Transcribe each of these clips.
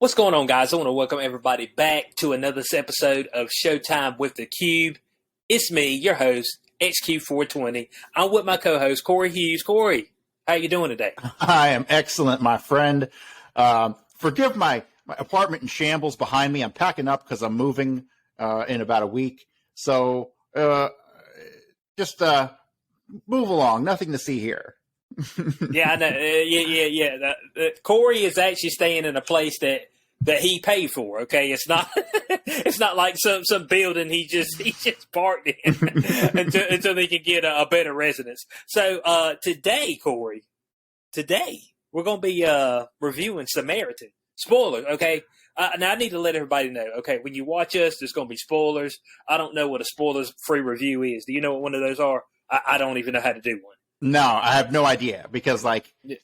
What's going on, guys? I want to welcome everybody back to another episode of Showtime with the Cube. It's me, your host, XQ420. I'm with my co-host, Corey Hughes. Corey, how you doing today? I am excellent, my friend. Forgive my apartment in shambles behind me. I'm packing up because I'm moving in about a week. So just move along. Nothing to see here. Yeah, I know. Yeah. Corey is actually staying in a place that he paid for. Okay, it's not it's not like some building he just parked in until they can get a better residence. So today, Corey, we're gonna be reviewing Samaritan. Spoilers, okay. Now I need to let everybody know. Okay, when you watch us, there's gonna be spoilers. I don't know what a spoilers-free review is. Do you know what one of those are? I don't even know how to do one. No, I have no idea because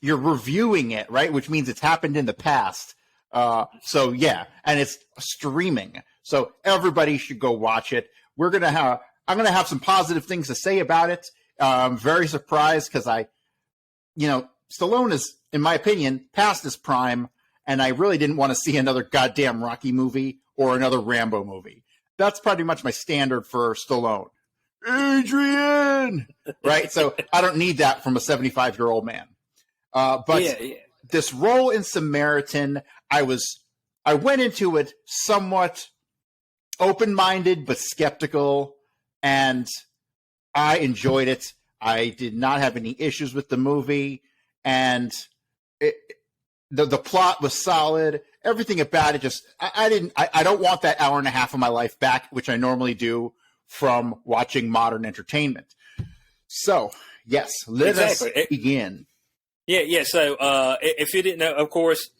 you're reviewing it, right? Which means it's happened in the past. So yeah, and it's streaming. So everybody should go watch it. I'm going to have some positive things to say about it. I'm very surprised because Stallone is, in my opinion, past his prime, and I really didn't want to see another goddamn Rocky movie or another Rambo movie. That's pretty much my standard for Stallone. Adrian, right? So I don't need that from a 75-year-old man. This role in Samaritan, I went into it somewhat open-minded but skeptical, and I enjoyed it. I did not have any issues with the movie, and the plot was solid. Everything about it I don't want that hour and a half of my life back, which I normally do from watching modern entertainment. So, yes, let us begin. Yeah. So, if you didn't know, of course,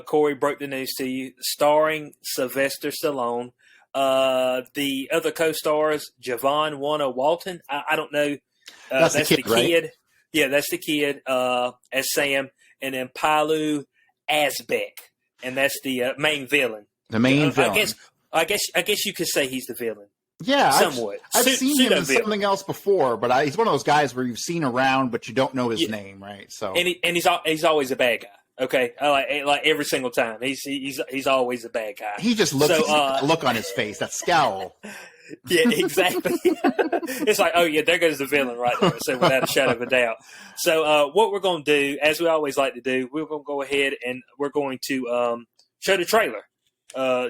Corey broke the news to you. Starring Sylvester Stallone, the other co-stars, Javon Warner Walton. I don't know. That's the kid, right? Yeah, that's the kid as Sam, and then Palu Asbeck, and that's the main villain. The main villain. I guess you could say he's the villain. Yeah, somewhat. I've seen him in something else before, but he's one of those guys where you've seen around, but you don't know his name, right? So, and he's always a bad guy. Okay, like every single time, he's always a bad guy. He just looks. Look on his face, that scowl. Yeah, exactly. It's like, oh yeah, there goes the villain right there. So without a shadow of a doubt. So what we're going to do, as we always like to do, we're going to go ahead and we're going to show the trailer,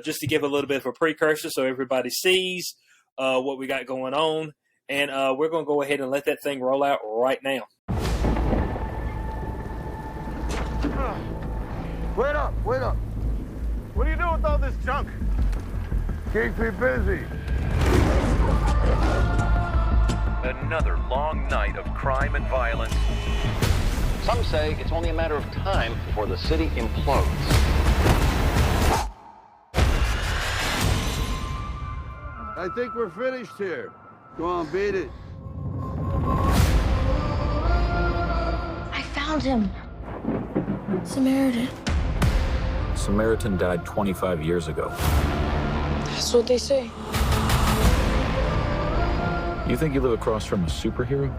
just to give a little bit of a precursor so everybody sees what we got going on, and we're going to go ahead and let that thing roll out right now. Wait up! What do you do with all this junk? Keep me busy. Another long night of crime and violence. Some say it's only a matter of time before the city implodes. I think we're finished here. Go on, beat it. I found him. Samaritan. Samaritan died 25 years ago. That's what they say. You think you live across from a superhero?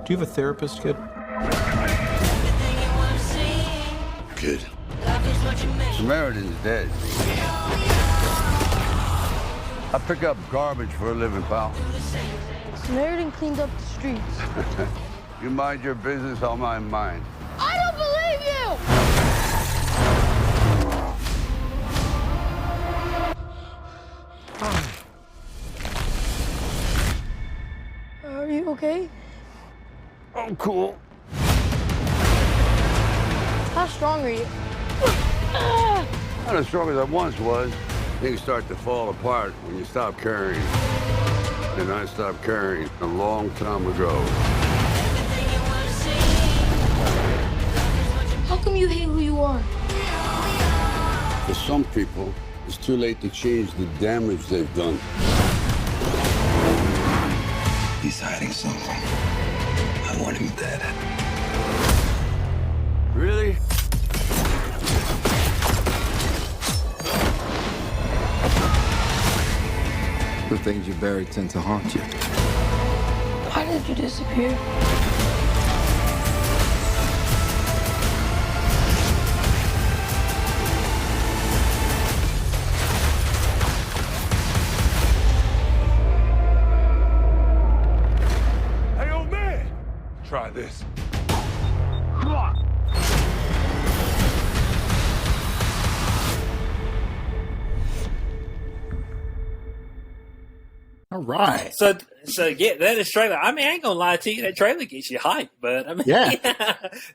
Do you have a therapist, kid? Good. Samaritan's dead. I pick up garbage for a living, pal. Samaritan cleaned up the streets. You mind your business, I'll mind mine. I don't believe you! Are you okay? I'm cool. How strong are you? Not as strong as I once was. Things start to fall apart when you stop carrying. And I stopped carrying a long time ago. How come you hate who you are? For some people, it's too late to change the damage they've done. He's hiding something. I want him dead. Really? The things you bury tend to haunt you. Why did you disappear? Try this. All right. So yeah, that is trailer. I mean, I ain't gonna lie to you, that trailer gets you hyped, but I mean, Yeah.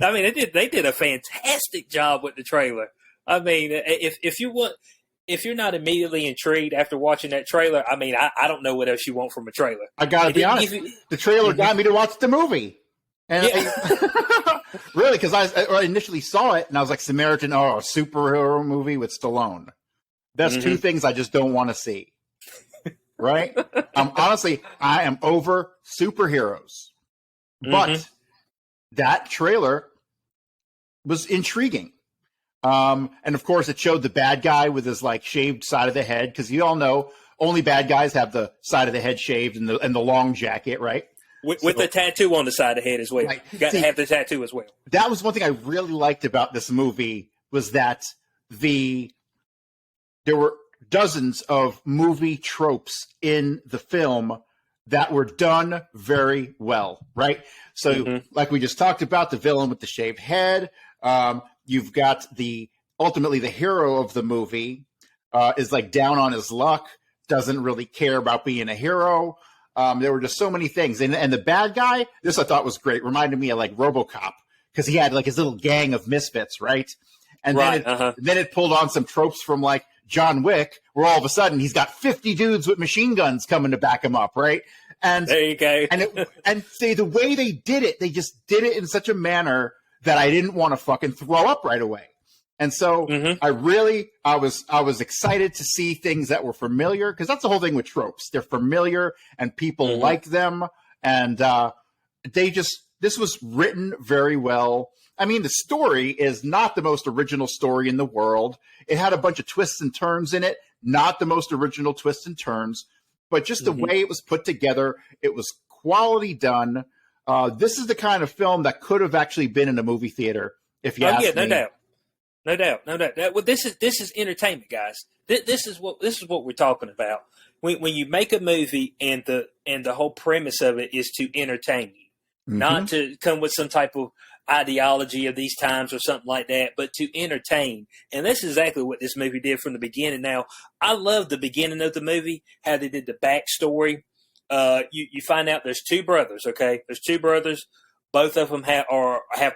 I mean, they did a fantastic job with the trailer. I mean, if you're not immediately intrigued after watching that trailer, I mean, I don't know what else you want from a trailer. I got to be honest. The trailer got me to watch the movie. And really, because I initially saw it and I was like, Samaritan, a superhero movie with Stallone. That's two things I just don't want to see. Right? Honestly, I am over superheroes. But that trailer was intriguing. And of course, it showed the bad guy with his like shaved side of the head, because you all know only bad guys have the side of the head shaved and the long jacket, right? With the tattoo on the side of the head as well. Right. You got to have the tattoo as well. That was one thing I really liked about this movie, was that there were dozens of movie tropes in the film that were done very well, right? So like we just talked about, the villain with the shaved head, you've got ultimately the hero of the movie is like down on his luck, doesn't really care about being a hero. There were just so many things. And the bad guy, this I thought was great, reminded me of like RoboCop, because he had like his little gang of misfits, right? And then it pulled on some tropes from like John Wick, where all of a sudden he's got 50 dudes with machine guns coming to back him up, right? And there you go. and the way they did it, they just did it in such a manner that I didn't want to fucking throw up right away. And so I was excited to see things that were familiar, because that's the whole thing with tropes. They're familiar and people like them. And this was written very well. I mean, the story is not the most original story in the world. It had a bunch of twists and turns in it, not the most original twists and turns, but just the way it was put together, it was quality done. This is the kind of film that could have actually been in a movie theater, if you ask me. No doubt. Well, this is entertainment, guys. This is what we're talking about. When you make a movie and the whole premise of it is to entertain you, not to come with some type of ideology of these times or something like that, but to entertain. And that's exactly what this movie did from the beginning. Now, I love the beginning of the movie, how they did the backstory. You find out there's two brothers, okay? There's two brothers. Both of them have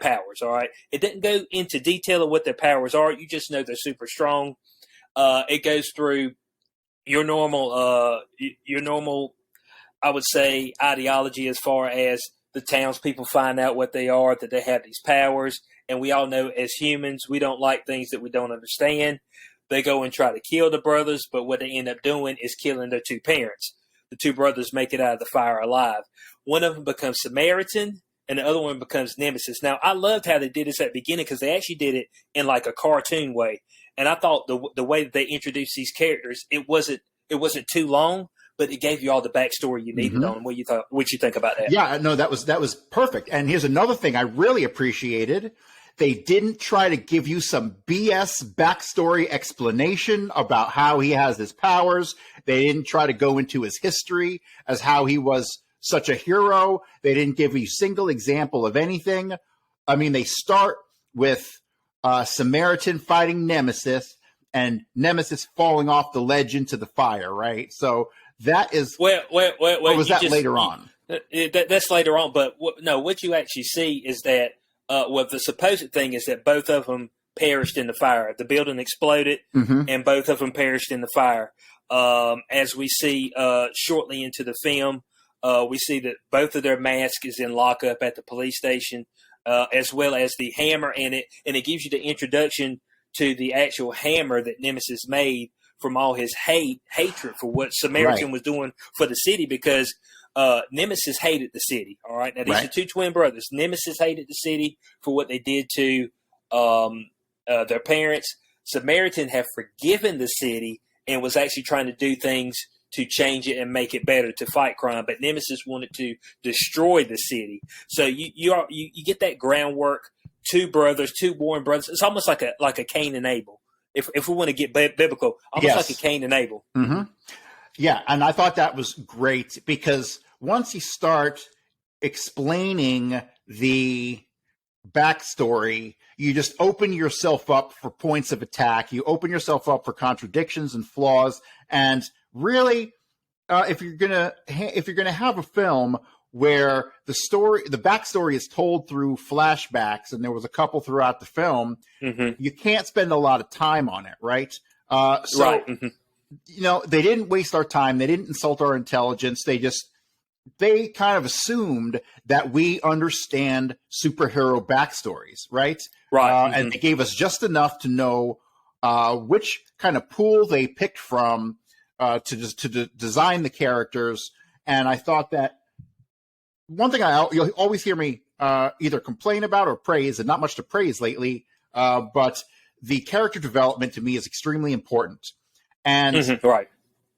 powers, all right? It didn't go into detail of what their powers are. You just know they're super strong. It goes through your normal, I would say, ideology as far as the townspeople find out what they are, that they have these powers. And we all know as humans, we don't like things that we don't understand. They go and try to kill the brothers, but what they end up doing is killing their two parents. The two brothers make it out of the fire alive. One of them becomes Samaritan, and the other one becomes Nemesis. Now, I loved how they did this at the beginning, because they actually did it in like a cartoon way. And I thought the way that they introduced these characters, it wasn't too long, but it gave you all the backstory you needed on them. What you think about that? Yeah, no, that was perfect. And here's another thing I really appreciated. They didn't try to give you some BS backstory explanation about how he has his powers. They didn't try to go into his history as how he was such a hero. They didn't give you a single example of anything. I mean, they start with Samaritan fighting Nemesis, and Nemesis falling off the ledge into the fire, right? So that is... Wait. Or was that later on? That's later on, but what you actually see is that the supposed thing is that both of them perished in the fire. The building exploded, and both of them perished in the fire. As we see shortly into the film, we see that both of their masks is in lockup at the police station, as well as the hammer in it. And it gives you the introduction to the actual hammer that Nemesis made from all his hatred for what Samaritan was doing for the city, because Nemesis hated the city. All right. Now, these are two twin brothers. Nemesis hated the city for what they did to their parents. Samaritan have forgiven the city and was actually trying to do things to change it and make it better, to fight crime. But Nemesis wanted to destroy the city. So you get that groundwork. Two brothers, two born brothers. It's almost like a Cain and Abel. If we want to get biblical, almost like a Cain and Abel. Yeah, and I thought that was great, because once you start explaining the backstory, you just open yourself up for points of attack. You open yourself up for contradictions and flaws. And really, if you're gonna have a film where the backstory is told through flashbacks, and there was a couple throughout the film, you can't spend a lot of time on it, right? They didn't waste our time. They didn't insult our intelligence. They kind of assumed that we understand superhero backstories, right? Right. And they gave us just enough to know which kind of pool they picked from to design the characters. And I thought that one thing you'll always hear me either complain about or praise, and not much to praise lately, but the character development to me is extremely important. And right.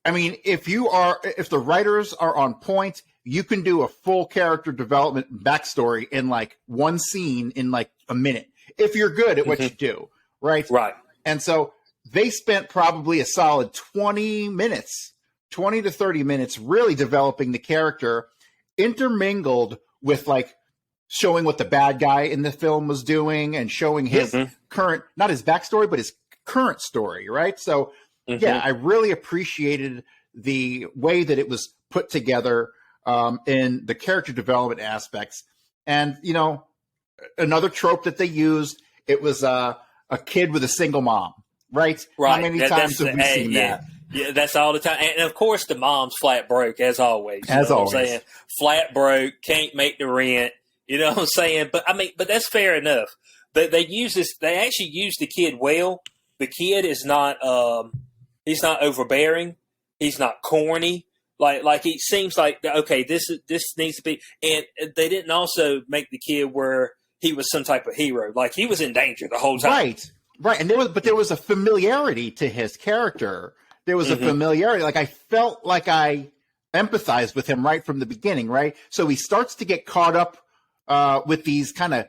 I mean, if the writers are on point, you can do a full character development backstory in like one scene in like a minute, if you're good at what you do, right? Right. And so they spent probably a solid 20 to 30 minutes really developing the character, intermingled with like showing what the bad guy in the film was doing and showing his current, not his backstory, but his current story, right? So yeah, I really appreciated the way that it was put together in the character development aspects. And, another trope that they used, it was a kid with a single mom, right? Right. How many times have we seen that? Yeah, that's all the time. And of course, the mom's flat broke, as always. As always. What I'm saying? Flat broke, can't make the rent. You know what I'm saying? But that's fair enough. But they actually use the kid well. The kid is not, he's not overbearing. He's not corny. Like it seems like, okay, this needs to be, and they didn't also make the kid where he was some type of hero. Like he was in danger the whole time. Right. And there was a familiarity to his character. There was a familiarity. Like I felt like I empathized with him right from the beginning, right? So he starts to get caught up with these kind of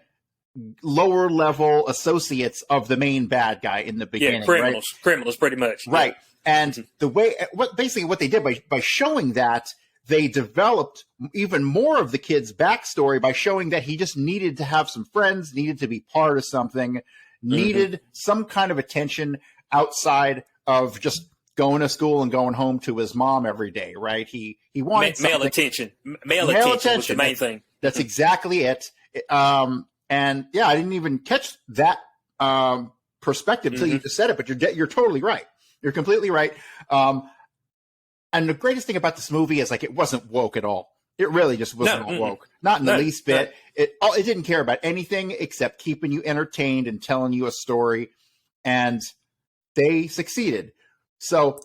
lower level associates of the main bad guy in the beginning. Yeah, right? criminals pretty much. Right. And the way, what they did by showing that, they developed even more of the kid's backstory by showing that he just needed to have some friends, needed to be part of something, needed some kind of attention outside of just going to school and going home to his mom every day, right? He wanted male attention. Male attention was the main thing. That's exactly it. And yeah, I didn't even catch that perspective until you just said it, but you're totally right. You're completely right. And the greatest thing about this movie is like it wasn't woke at all. It really just wasn't woke. Not in the least bit. It didn't care about anything except keeping you entertained and telling you a story. And they succeeded. So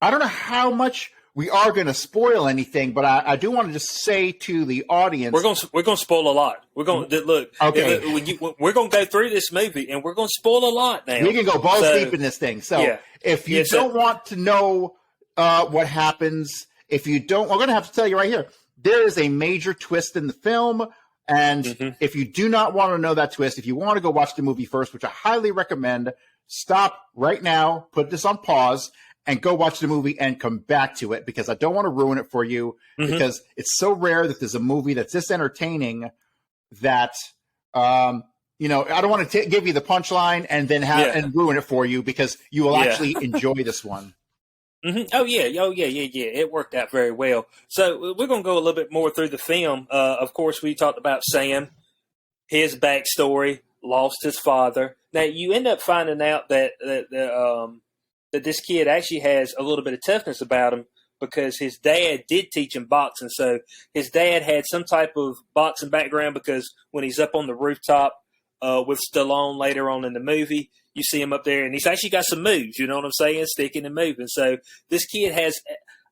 I don't know how much we are going to spoil anything, but I do want to just say to the audience, we're going to spoil a lot. We're going to look. Okay, we're going to go through this movie, and we're going to spoil a lot now. We can go balls deep in this thing. So if you don't want to know what happens, we're going to have to tell you right here. There is a major twist in the film, and if you do not want to know that twist, if you want to go watch the movie first, which I highly recommend, stop right now, put this on pause, and go watch the movie and come back to it, because I don't want to ruin it for you, because it's so rare that there's a movie that's this entertaining that, I don't want to give you the punchline and then and ruin it for you, because you will actually enjoy this one. Oh yeah. It worked out very well. So we're going to go a little bit more through the film. Of course, we talked about Sam, his backstory, lost his father. Now you end up finding out that this kid actually has a little bit of toughness about him, because his dad did teach him boxing. So his dad had some type of boxing background, because when he's up on the rooftop with Stallone later on in the movie, you see him up there and he's actually got some moves, you know what I'm saying? Sticking and moving. So this kid has,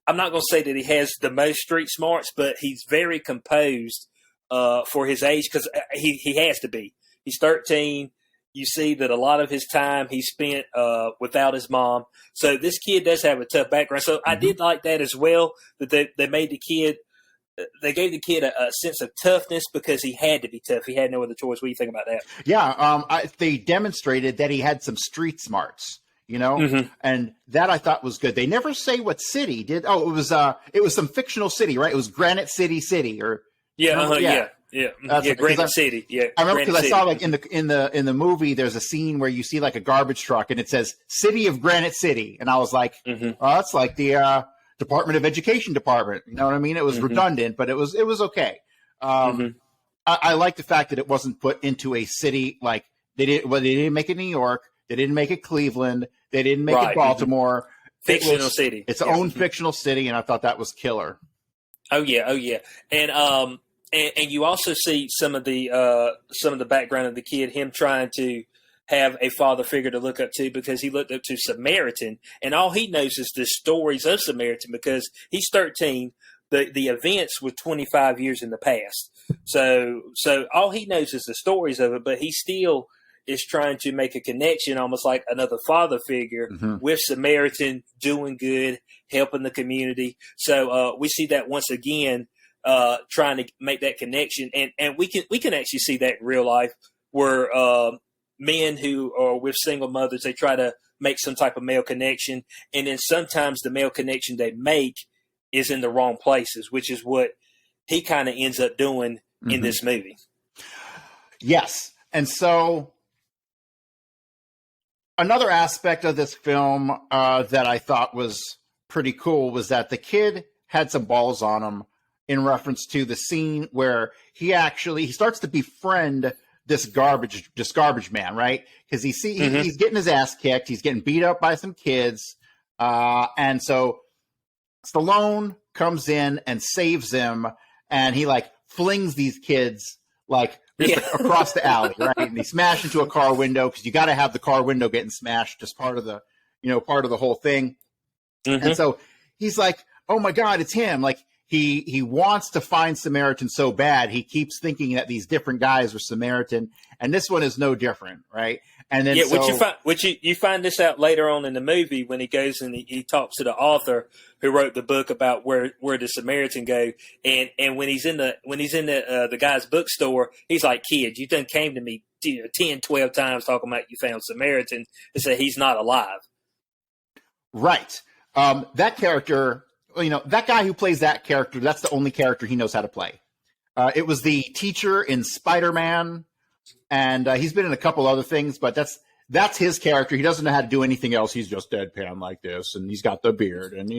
I'm not going to say that he has the most street smarts, but he's very composed for his age, because he has to be. He's 13. You see that a lot of his time he spent without his mom. So this kid does have a tough background. So I did like that as well, that they made the kid, they gave the kid a sense of toughness, because he had to be tough. He had no other choice. What do you think about that? Yeah, they demonstrated that he had some street smarts, and that I thought was good. They never say what city did. Oh, it was some fictional city, right? It was Granite City, or Granite City. Yeah, I remember because I saw like City. in the movie, there's a scene where you see like a garbage truck and it says "City of Granite City," and I was like, "Oh, that's like the Department of Education department." You know what I mean? It was redundant, but it was okay. I like the fact that it wasn't put into a city like they didn't make it New York, they didn't make it Cleveland, they didn't make it Baltimore. Fictional city. It's its own fictional city, and I thought that was killer. Oh yeah, and you also see some of the background of the kid, him trying to have a father figure to look up to because he looked up to Samaritan, and all he knows is the stories of Samaritan because he's 13. The events were 25 years in the past, so all he knows is the stories of it, but he still is trying to make a connection, almost like another father figure with Samaritan, doing good, helping the community. So we see that once again, trying to make that connection, and we can actually see that in real life, where men who are with single mothers, they try to make some type of male connection, and then sometimes the male connection they make is in the wrong places, which is what he kind of ends up doing in this movie. Yes, and so another aspect of this film that I thought was pretty cool was that the kid had some balls on him in reference to the scene where he starts to befriend this garbage man, right? Because he's getting his ass kicked, he's getting beat up by some kids, and so Stallone comes in and saves him, and he like flings these kids like across the alley, right? And they smash into a car window because you got to have the car window getting smashed as part of the whole thing. And so he's like, "Oh my God, it's him!" Like he wants to find Samaritan so bad. He keeps thinking that these different guys are Samaritan, and this one is no different, right? And then you find this out later on in the movie when he goes and he talks to the author who wrote the book about where the Samaritan go, and when he's in the guy's bookstore, he's like, "Kid, you done came to me 10, 12 times talking about you found Samaritan," and said he's not alive. Right. That character, that guy who plays that character, that's the only character he knows how to play. It was the teacher in Spider-Man, and he's been in a couple other things, but that's his character. He doesn't know how to do anything else. He's just deadpan like this, and he's got the beard, and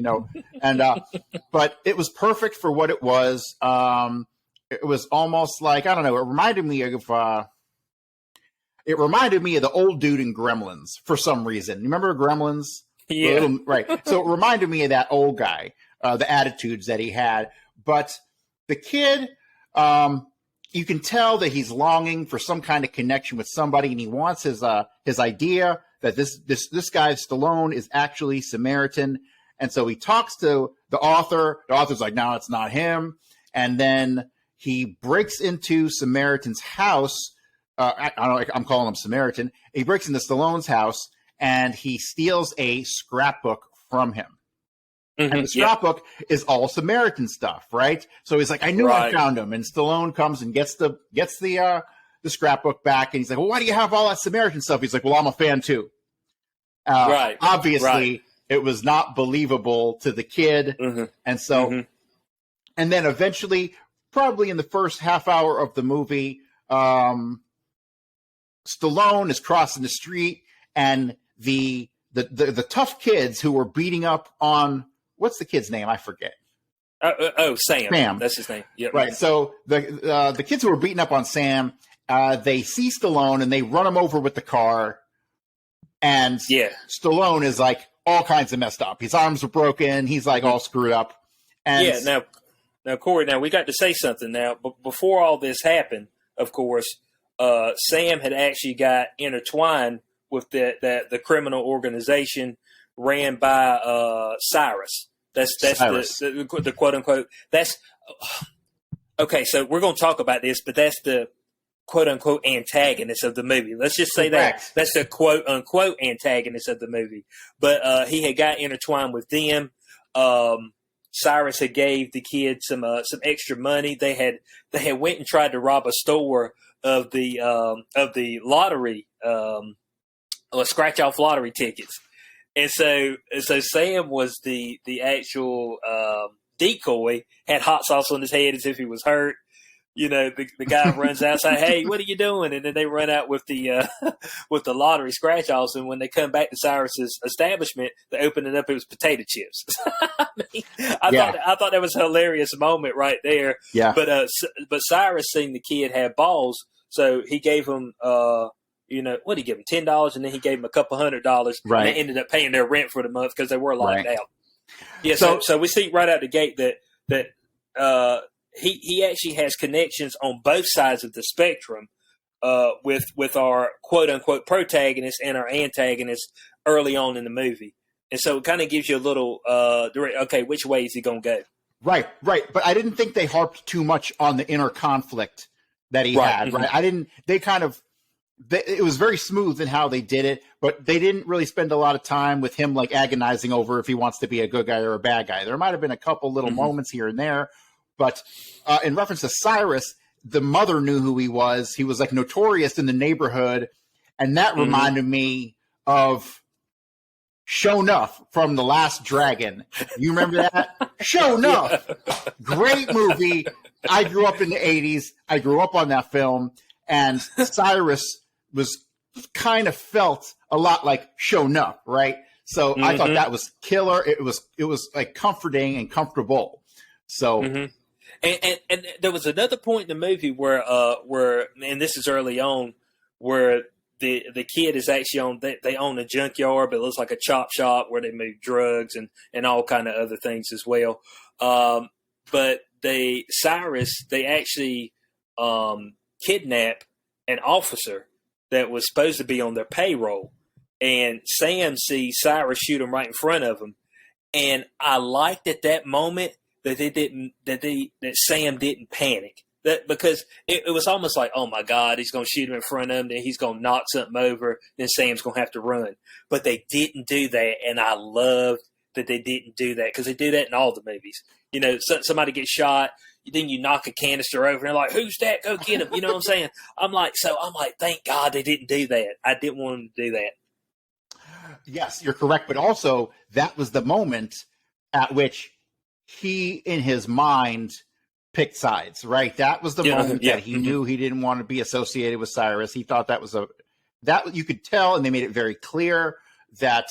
but it was perfect for what it was. It was almost like, I don't know. It reminded me of the old dude in Gremlins for some reason. You remember Gremlins? Yeah. Right. So it reminded me of that old guy, the attitudes that he had. But the kid, you can tell that he's longing for some kind of connection with somebody, and he wants his idea that this guy Stallone is actually Samaritan. And so he talks to the author. The author's like, "No, it's not him." And then he breaks into Samaritan's house. I'm calling him Samaritan. He breaks into Stallone's house, and he steals a scrapbook from him. And the scrapbook is all Samaritan stuff, right? So he's like, "I knew I found him." And Stallone comes and gets the scrapbook back, and he's like, "Well, why do you have all that Samaritan stuff?" He's like, "Well, I'm a fan too." Obviously, it was not believable to the kid, and so, and then eventually, probably in the first half hour of the movie, Stallone is crossing the street, and the tough kids who were beating up on, what's the kid's name? I forget. Sam. That's his name. Yeah. Right. So the kids who were beating up on Sam, they see Stallone and they run him over with the car. And Stallone is like all kinds of messed up. His arms are broken. He's like all screwed up. And now Corey, we got to say something now. But before all this happened, of course, Sam had actually got intertwined with the criminal organization ran by Cyrus. That's Cyrus. The quote unquote. That's okay. So we're going to talk about this, but that's the quote unquote antagonist of the movie. Let's just say that's the quote unquote antagonist of the movie. But he had got intertwined with them. Cyrus had gave the kid some extra money. They had went and tried to rob a store of the lottery. Scratch off lottery tickets, and so Sam was the actual decoy, had hot sauce on his head as if he was hurt, the guy runs outside, hey, what are you doing? And then they run out with the with the lottery scratch offs. And when they come back to Cyrus's establishment, they open it up. It was potato chips. I thought that was a hilarious moment right there. Yeah. But Cyrus seen the kid have balls, so he gave him what did he give him, $10, and then he gave him a couple $100. Right. And they ended up paying their rent for the month because they were locked out. Yeah. So So we see right out the gate that he actually has connections on both sides of the spectrum with our quote unquote protagonist and our antagonist early on in the movie. And so it kind of gives you a little which way is he going to go? Right. But I didn't think they harped too much on the inner conflict that he had. Mm-hmm. Right. It was very smooth in how they did it, but they didn't really spend a lot of time with him like agonizing over if he wants to be a good guy or a bad guy. There might have been a couple little moments here and there, but in reference to Cyrus, the mother knew who he was. He was like notorious in the neighborhood, and that reminded me of Show Enough from The Last Dragon. You remember that? Show Enough. Great movie. I grew up in the 80s. I grew up on that film, and Cyrus was kind of felt a lot like Show Enough, right? So I thought that was killer. It was like comforting and comfortable. So and there was another point in the movie where and this is early on, where the kid is actually they own a junkyard, but it looks like a chop shop where they move drugs and all kind of other things as well. But Cyrus actually kidnap an officer that was supposed to be on their payroll, and Sam sees Cyrus shoot him right in front of him. And I liked at that moment that that Sam didn't panic, because it was almost like, oh my God, he's going to shoot him in front of him, then he's going to knock something over, then Sam's going to have to run. But they didn't do that, and I loved that they didn't do that, because they do that in all the movies. Somebody gets shot, then you knock a canister over, and they're like, who's that? Go get him. You know what I'm saying? I'm like, thank God they didn't do that. I didn't want them to do that. Yes, you're correct. But also, that was the moment at which he, in his mind, picked sides, right? That was the moment that he knew he didn't want to be associated with Cyrus. He thought that was that you could tell, and they made it very clear that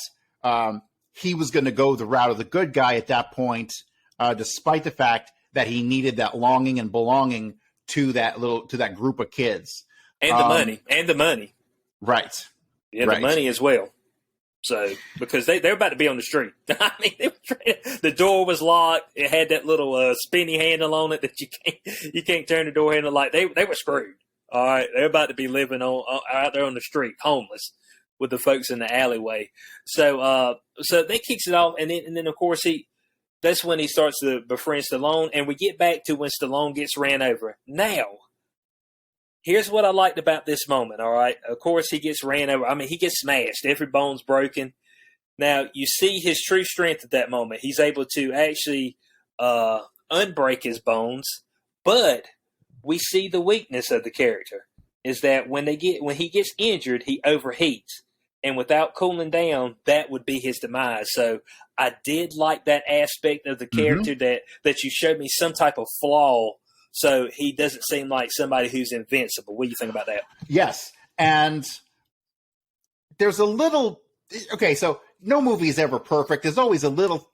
he was going to go the route of the good guy at that point, despite the fact that he needed that longing and belonging to that group of kids. And the money. Right. Yeah, the money as well. So, because they're about to be on the street. I mean, the door was locked. It had that little spinny handle on it that you can't turn the door handle. Like they were screwed. All right, they're about to be living out there on the street, homeless, with the folks in the alleyway. So that kicks it off, and then of course that's when he starts to befriend Stallone, and we get back to when Stallone gets ran over. Now, here's what I liked about this moment, all right? Of course, he gets ran over. I mean, he gets smashed. Every bone's broken. Now, you see his true strength at that moment. He's able to actually unbreak his bones, but we see the weakness of the character is that when he gets injured, he overheats. And without cooling down, that would be his demise. So I did like that aspect of the character that you showed me some type of flaw, so he doesn't seem like somebody who's invincible. What do you think about that? Yes. And there's a little – okay, so no movie is ever perfect. There's always a little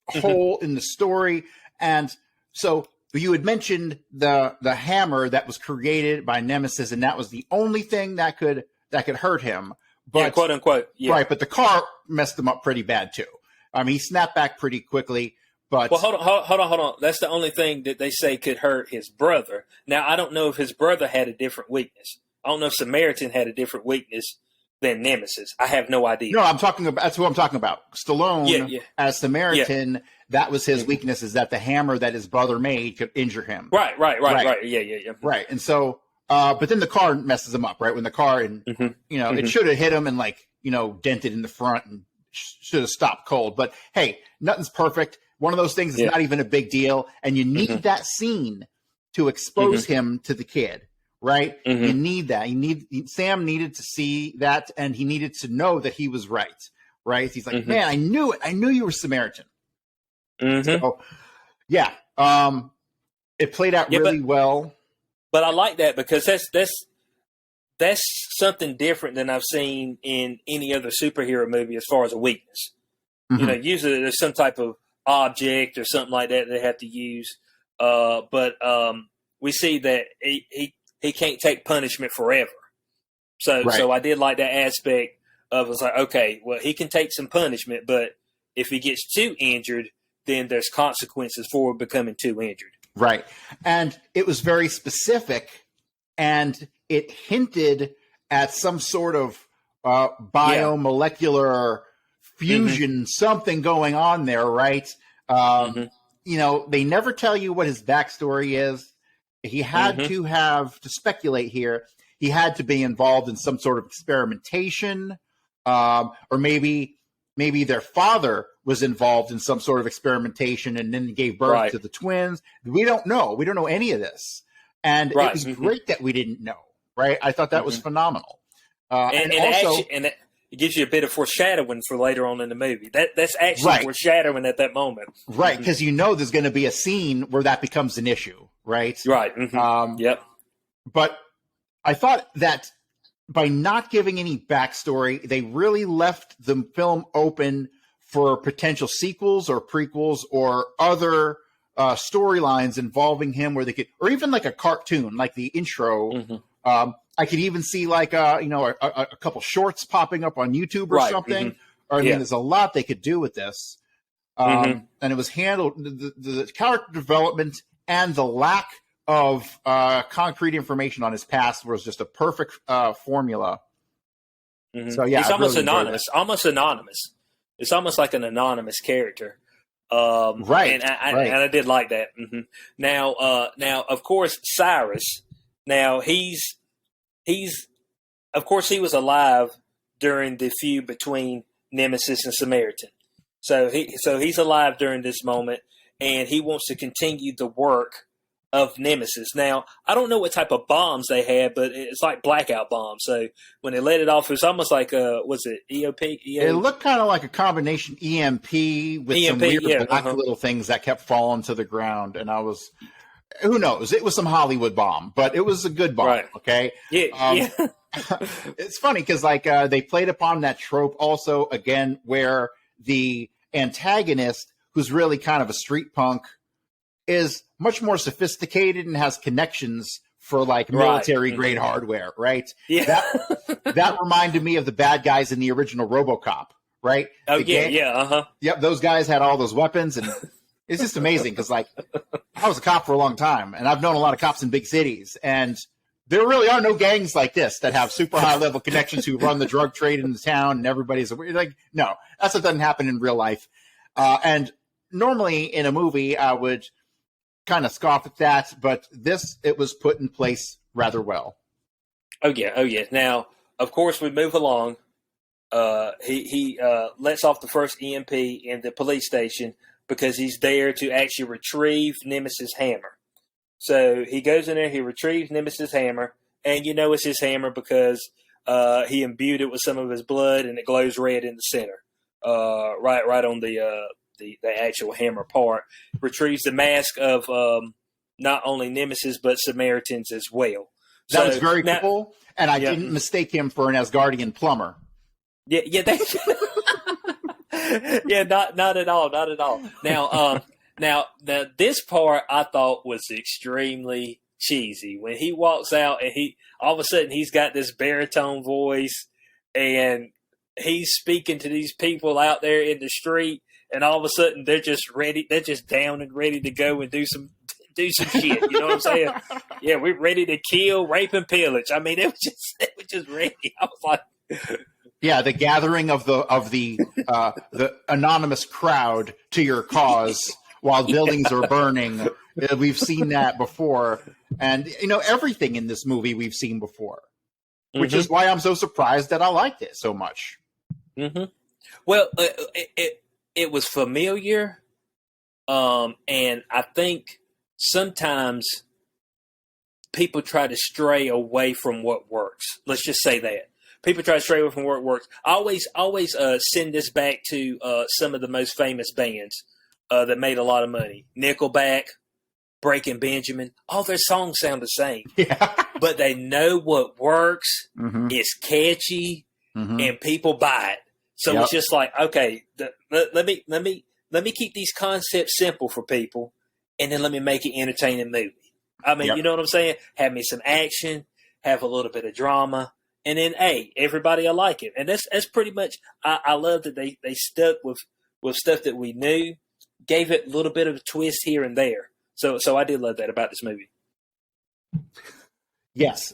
hole in the story. And so you had mentioned the hammer that was created by Nemesis, and that was the only thing that could hurt him. But, yeah, quote unquote. Yeah. Right, but the car messed him up pretty bad too. I mean, he snapped back pretty quickly. But well, hold on. That's the only thing that they say could hurt his brother. Now, I don't know if his brother had a different weakness. I don't know if Samaritan had a different weakness than Nemesis. I have no idea. No, that's who I'm talking about. Stallone as Samaritan. That was his weakness, is that the hammer that his brother made could injure him. Right. Yeah. Right, and so. But then the car messes him up, right? When the car, it should have hit him and dented in the front and should have stopped cold. But hey, nothing's perfect. One of those things is not even a big deal. And you need that scene to expose him to the kid, right? You need that. Sam needed to see that, and he needed to know that he was right? He's like, man, I knew it. I knew you were Samaritan. So, yeah. It played out really well. but I like that because that's something different than I've seen in any other superhero movie as far as a weakness. Mhm. Usually there's some type of object or something like that they have to use. But we see that he can't take punishment forever. So I did like that aspect of it's like, okay, well, he can take some punishment, but if he gets too injured, then there's consequences for becoming too injured. Right. And it was very specific, and it hinted at some sort of biomolecular fusion, something going on there, right? They never tell you what his backstory is. He had to speculate here, he had to be involved in some sort of experimentation, or maybe their father was involved in some sort of experimentation and then gave birth to the twins. We don't know. We don't know any of this. And it was great that we didn't know, right? I thought that was phenomenal. And it gives you a bit of foreshadowing for later on in the movie. That's actually foreshadowing at that moment. Right, because there's going to be a scene where that becomes an issue, right? Right. Yep. But I thought that by not giving any backstory, they really left the film open for potential sequels or prequels or other storylines involving him where they could, or even like a cartoon, like the intro. I could even see like a couple shorts popping up on YouTube or something. Or I mean, there's a lot they could do with this. And it was handled, the character development and the lack of concrete information on his past was just a perfect formula. So yeah, he's almost anonymous. It's almost like an anonymous character. And I did like that. Now, of course, Cyrus. Now he's of course he was alive during the feud between Nemesis and Samaritan. So he's alive during this moment, and he wants to continue the work of Nemesis. Now, I don't know what type of bombs they had, but it's like blackout bombs. So when they let it off, it was almost like was it EOP? It looked kind of like a combination EMP with some weird black little things that kept falling to the ground. And I was, who knows? It was some Hollywood bomb, but it was a good bomb. Okay. Yeah. It's funny because they played upon that trope also again, where the antagonist, who's really kind of a street punk, is much more sophisticated and has connections for like military grade hardware, right? Yeah. That reminded me of the bad guys in the original RoboCop, right? Yep, those guys had all those weapons, and it's just amazing because like I was a cop for a long time, and I've known a lot of cops in big cities, and there really are no gangs like this that have super high level connections who run the drug trade in the town, and everybody's like, no, that's what doesn't happen in real life. And normally in a movie, I would kind of scoff at that, but it was put in place rather well. Oh yeah. Now, of course, we move along. He lets off the first EMP in the police station because he's there to actually retrieve Nemesis' hammer. So he goes in there, he retrieves Nemesis' hammer, and it's his hammer because he imbued it with some of his blood, and it glows red in the center, right on the actual hammer part. Retrieves the mask of not only Nemesis but Samaritans as well. That was very cool, and I didn't mistake him for an Asgardian plumber. Yeah, not at all. Now this part I thought was extremely cheesy when he walks out and all of a sudden he's got this baritone voice and he's speaking to these people out there in the street. And all of a sudden, they're just ready. They're just down and ready to go and do some shit. You know what I'm saying? Yeah, we're ready to kill, rape, and pillage. I mean, it was just ready. I was like, yeah, the gathering of the anonymous crowd to your cause while buildings are burning. We've seen that before, and everything in this movie we've seen before, which is why I'm so surprised that I liked it so much. Well, it was familiar, and I think sometimes people try to stray away from what works. Let's just say that. People try to stray away from what works. I always send this back to some of the most famous bands that made a lot of money. Nickelback, Breaking Benjamin, all their songs sound the same. Yeah. But they know what works, Mm-hmm. it's catchy, Mm-hmm. and people buy it. So Yep. it's just like, okay, let me keep these concepts simple for people, and then let me make it entertaining movie. I mean, Yep. you know what I'm saying? Have me some action, have a little bit of drama, and then hey, everybody will like it. And that's pretty much. I love that they stuck with stuff that we knew, gave it a little bit of a twist here and there. So I did love that about this movie. Yes.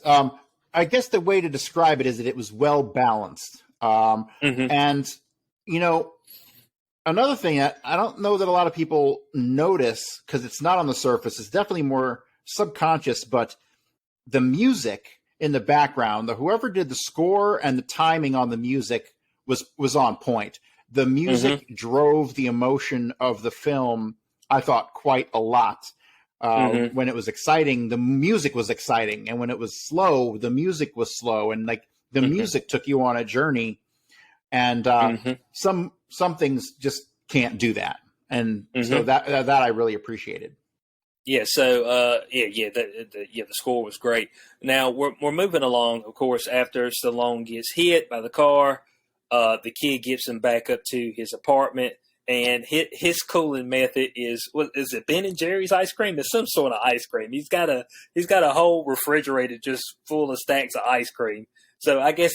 I guess the way to describe it is that it was well balanced. Mm-hmm. And, you know, another thing that I don't know that a lot of people notice because it's not on the surface, it's definitely more subconscious, but the music in the background, whoever did the score and the timing on the music was on point. The music drove the emotion of the film, I thought, quite a lot. When it was exciting, the music was exciting. And when it was slow, the music was slow. And like the music took you on a journey. And some things just can't do that. And so that I really appreciated. Yeah. So the score was great. Now we're moving along. Of course, after Stallone gets hit by the car, the kid gets him back up to his apartment. And his cooling method is it Ben and Jerry's ice cream? It's some sort of ice cream. He's got a whole refrigerator just full of stacks of ice cream. So I guess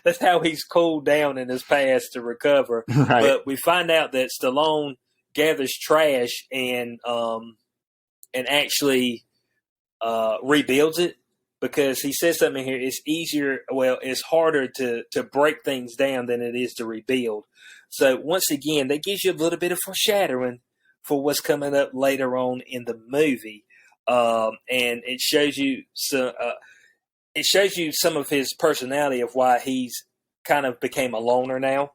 that's how he's cooled down in his past to recover. Right. But we find out that Stallone gathers trash and actually rebuilds it because he says something here. It's harder to break things down than it is to rebuild. So once again, that gives you a little bit of foreshadowing for what's coming up later on in the movie, and it shows you some of his personality of why he's kind of became a loner now,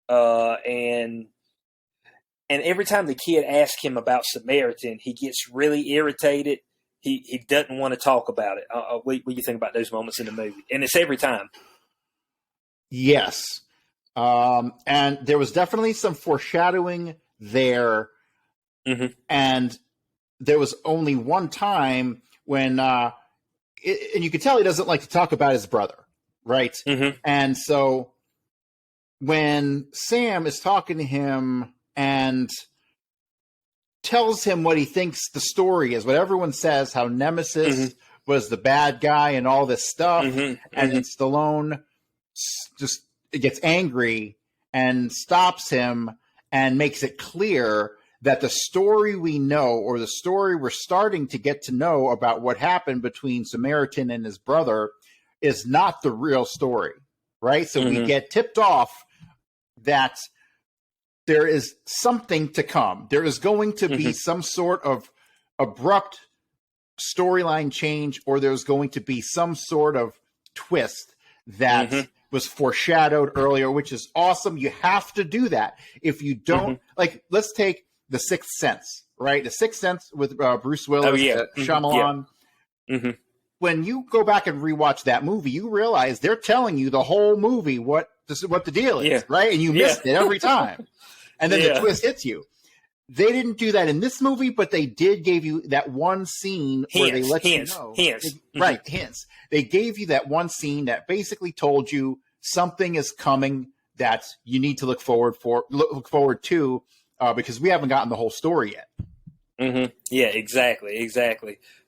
and every time the kid asks him about Samaritan, he gets really irritated. He doesn't want to talk about it. What do you think about those moments in the movie? And it's every time. Yes. And there was definitely some foreshadowing there. Mm-hmm. And there was only one time when, and you could tell he doesn't like to talk about his brother, right? Mm-hmm. And so when Sam is talking to him and tells him what he thinks the story is, what everyone says, how Nemesis was the bad guy and all this stuff, and then Stallone just gets angry and stops him and makes it clear that the story we know, or the story we're starting to get to know about what happened between Samaritan and his brother, is not the real story, right? So we get tipped off that there is something to come. There is going to be some sort of abrupt storyline change, or there's going to be some sort of twist that was foreshadowed earlier, which is awesome. You have to do that. If you don't, like, let's take The Sixth Sense, right? The Sixth Sense with Bruce Willis, Shyamalan. Yeah. When you go back and rewatch that movie, you realize they're telling you the whole movie what the deal is, right? And you missed it every time. And then the twist hits you. They didn't do that in this movie, but they did give you that one scene where they let you know. Hints. They gave you that one scene that basically told you something is coming that you need to look forward to, because we haven't gotten the whole story yet. Yeah, exactly.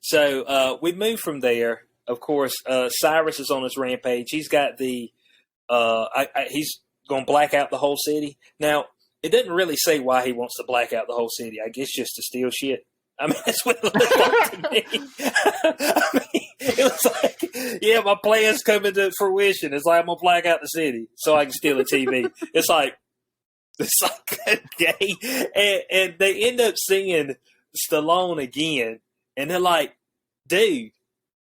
So we move from there. Of course, Cyrus is on his rampage. He's got he's going to black out the whole city. Now, it doesn't really say why he wants to black out the whole city. I guess just to steal shit. I mean, that's what it looked like to me. I mean, it was like, yeah, my plan's coming to fruition. It's like, I'm going to black out the city so I can steal a TV. It's like, okay. And they end up seeing Stallone again. And they're like, dude,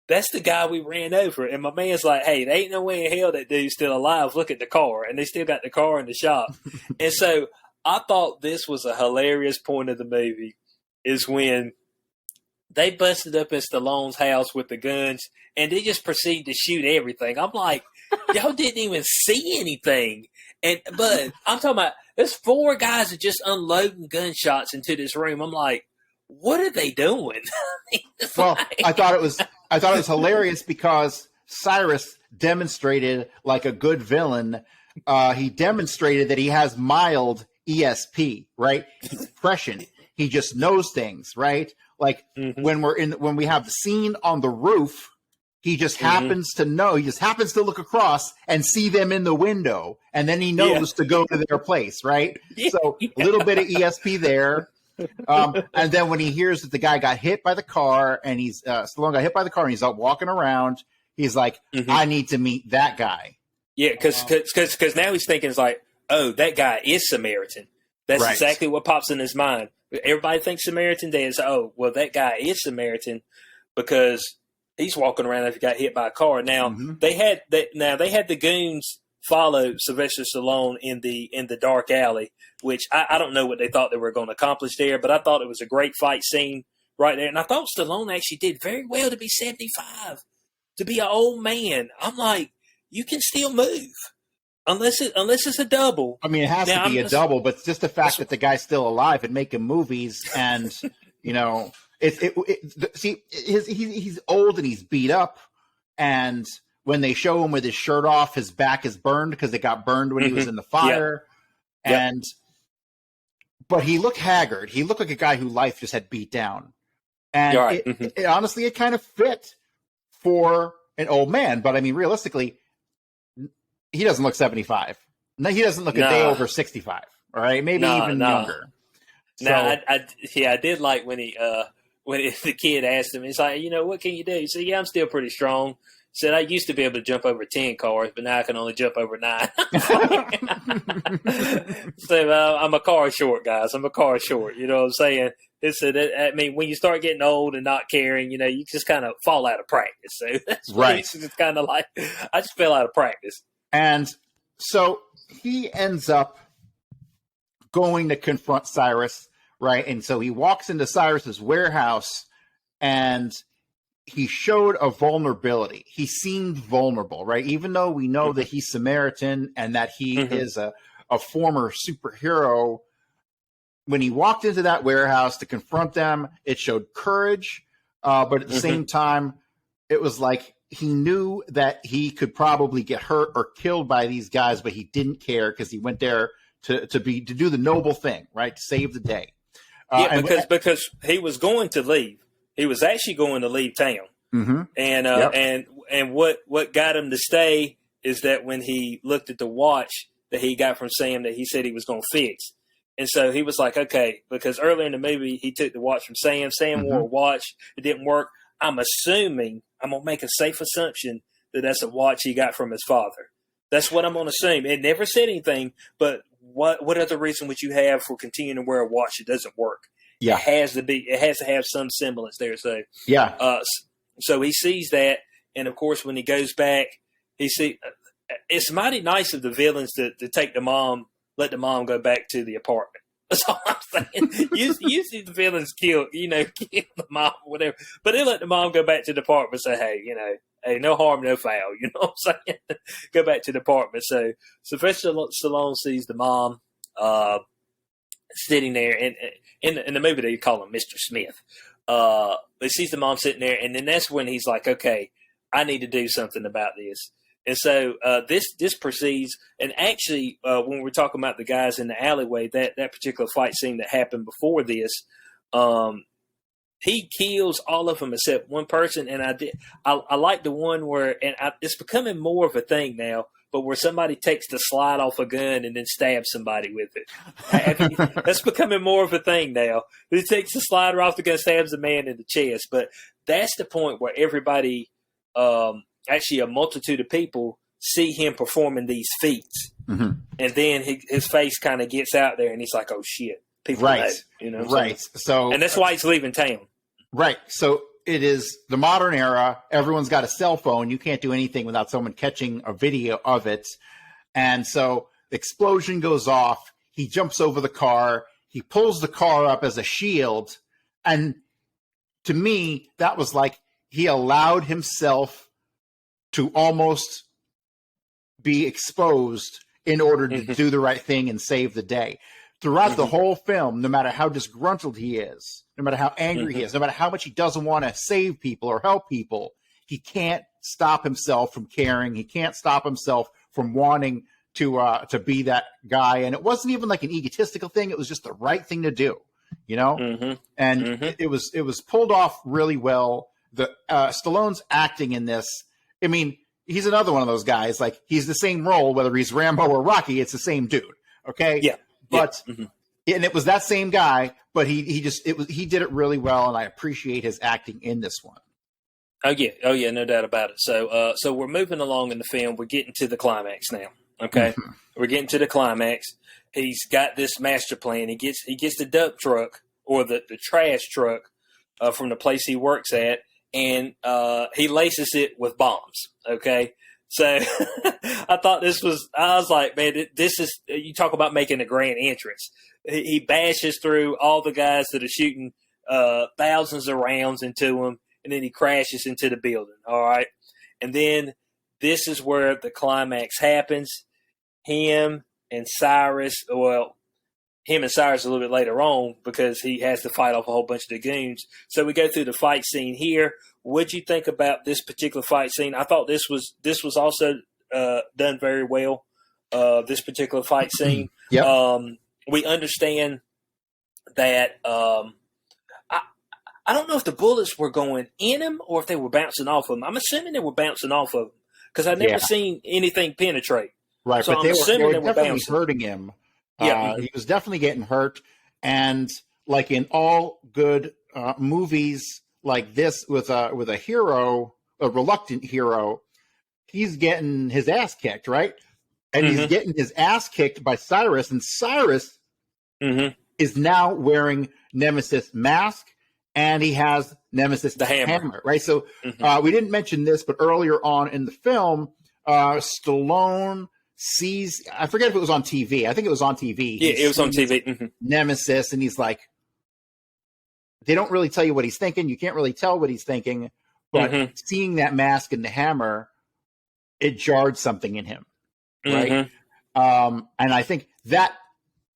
that's the guy we ran over. And my man's like, hey, there ain't no way in hell that dude's still alive. Look at the car. And they still got the car in the shop. And so I thought this was a hilarious point of the movie, is when they busted up in Stallone's house with the guns and they just proceed to shoot everything. I'm like, y'all didn't even see anything. But I'm talking about, there's 4 guys that just unloading gunshots into this room. I'm like, what are they doing? Well, I thought it was hilarious because Cyrus demonstrated like a good villain. He demonstrated that he has mild ESP, right? He's prescient. He just knows things, right? Like when we have the scene on the roof, he just happens to know. He just happens to look across and see them in the window, and then he knows to go to their place, right? So a little bit of ESP there. And then when he hears that the guy got hit by the car, and Stallone got hit by the car, and he's out walking around, he's like, I need to meet that guy. Yeah, because now he's thinking, it's like, oh, that guy is Samaritan. That's exactly what pops in his mind. Everybody thinks Samaritan Day is, oh, well, that guy is Samaritan because he's walking around after he got hit by a car. Now they had the goons follow Sylvester Stallone in the dark alley, which I don't know what they thought they were going to accomplish there, but I thought it was a great fight scene right there. And I thought Stallone actually did very well to be 75, to be an old man. I'm like, you can still move. Unless it's a double. I mean, it has to be a double, but just the fact that the guy's still alive and making movies, and you know, he's old and he's beat up, and when they show him with his shirt off, his back is burned because it got burned when he was in the fire, but he looked haggard. He looked like a guy who life just had beat down, and honestly, it kind of fit for an old man. But I mean, realistically, he doesn't look 75. No, he doesn't look a day over 65. All right, maybe even younger. So, I did like when the kid asked him, he's like, what can you do? He said, I'm still pretty strong. He said, I used to be able to jump over 10 cars, but now I can only jump over 9. So I'm a car short, guys. I'm a car short. You know what I'm saying? It said, I mean, when you start getting old and not caring, you just kind of fall out of practice. So that's what it's kind of like. I just fell out of practice. And so he ends up going to confront Cyrus, right? And so he walks into Cyrus's warehouse, and he showed a vulnerability. He seemed vulnerable, right? Even though we know that he's Samaritan and that he is a former superhero, when he walked into that warehouse to confront them, it showed courage, but at the same time, it was like he knew that he could probably get hurt or killed by these guys, but he didn't care because he went there to do the noble thing, right? To save the day. Because he was going to leave. He was actually going to leave town. And what got him to stay is that when he looked at the watch that he got from Sam that he said he was going to fix. And so he was like, okay, because earlier in the movie, he took the watch from Sam. Sam wore a watch. It didn't work. I'm assuming, I'm going to make a safe assumption that that's a watch he got from his father. That's what I'm going to assume. It never said anything, but what other reason would you have for continuing to wear a watch that doesn't work? Yeah. It has to have some semblance there. So, so he sees that. And of course, when he goes back, it's mighty nice of the villains to take the mom, let the mom go back to the apartment. That's all I'm saying. Usually the villains kill the mom or whatever. But they let the mom go back to the apartment and say, hey, no harm, no foul. You know what I'm saying? Go back to the apartment. So Sylvester Stallone sees the mom sitting there. And in the movie, they call him Mr. Smith. He sees the mom sitting there. And then that's when he's like, okay, I need to do something about this. And so this proceeds, and actually, when we're talking about the guys in the alleyway, that particular fight scene that happened before this, he kills all of them except one person. And I like the one where, it's becoming more of a thing now, but where somebody takes the slide off a gun and then stabs somebody with it. That's becoming more of a thing now. He takes the slider off the gun, stabs a man in the chest. But that's the point where everybody. Actually, a multitude of people see him performing these feats, and then his face kind of gets out there, and he's like, "Oh shit, people know." Right. So, and that's why he's leaving town. Right. So it is the modern era. Everyone's got a cell phone. You can't do anything without someone catching a video of it. And so the explosion goes off. He jumps over the car. He pulls the car up as a shield, and to me, that was like he allowed himself to almost be exposed in order to do the right thing and save the day. Throughout the whole film, no matter how disgruntled he is, no matter how angry he is, no matter how much he doesn't want to save people or help people, he can't stop himself from caring. He can't stop himself from wanting to be that guy. And it wasn't even like an egotistical thing. It was just the right thing to do, you know? And it was pulled off really well. The Stallone's acting in this, I mean, he's another one of those guys. Like, he's the same role, whether he's Rambo or Rocky, it's the same dude. Okay. Yeah. But, and it was that same guy, but he did it really well. And I appreciate his acting in this one. Oh yeah, no doubt about it. So we're moving along in the film. We're getting to the climax now. Okay, we're getting to the climax. He's got this master plan. He gets the dump truck or the trash truck from the place he works at, and he laces it with bombs. Okay, so I thought this was. I was like, man, this is. You talk about making a grand entrance. He bashes through all the guys that are shooting thousands of rounds into him. And then he crashes into the building, all right? And then this is where the climax happens. Him and Cyrus a little bit later on because he has to fight off a whole bunch of the goons. So we go through the fight scene here. What'd you think about this particular fight scene? I thought this was also done very well, this particular fight scene. We understand that I don't know if the bullets were going in him or if they were bouncing off of him. I'm assuming they were bouncing off of him because I've never seen anything penetrate. Right, so but they were definitely hurting him. He was definitely getting hurt. And like in all good movies like this with a hero, a reluctant hero, he's getting his ass kicked, right? And he's getting his ass kicked by Cyrus. And Cyrus is now wearing Nemesis' mask. And he has Nemesis the hammer, right? So we didn't mention this, but earlier on in the film, Stallone sees, I forget if it was on TV. I think it was on TV. Yeah, it was on TV. Nemesis, and he's like, they don't really tell you what he's thinking. You can't really tell what he's thinking. But seeing that mask and the hammer, it jarred something in him, right? And I think that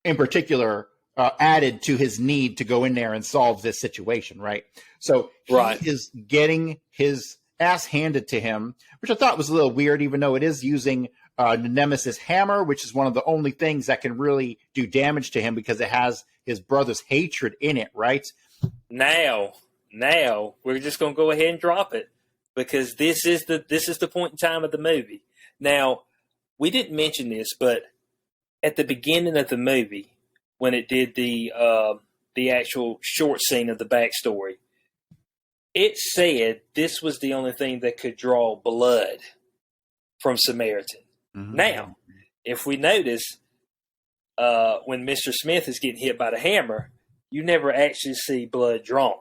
in particular added to his need to go in there and solve this situation, right? So he is getting his ass handed to him, which I thought was a little weird, even though it is using the Nemesis hammer, which is one of the only things that can really do damage to him because it has his brother's hatred in it, right? Now we're just going to go ahead and drop it because this is the point in time of the movie. Now, we didn't mention this, but at the beginning of the movie, when it did the actual short scene of the backstory, it said this was the only thing that could draw blood from Samaritan. Now, if we notice, when Mr. Smith is getting hit by the hammer, you never actually see blood drawn.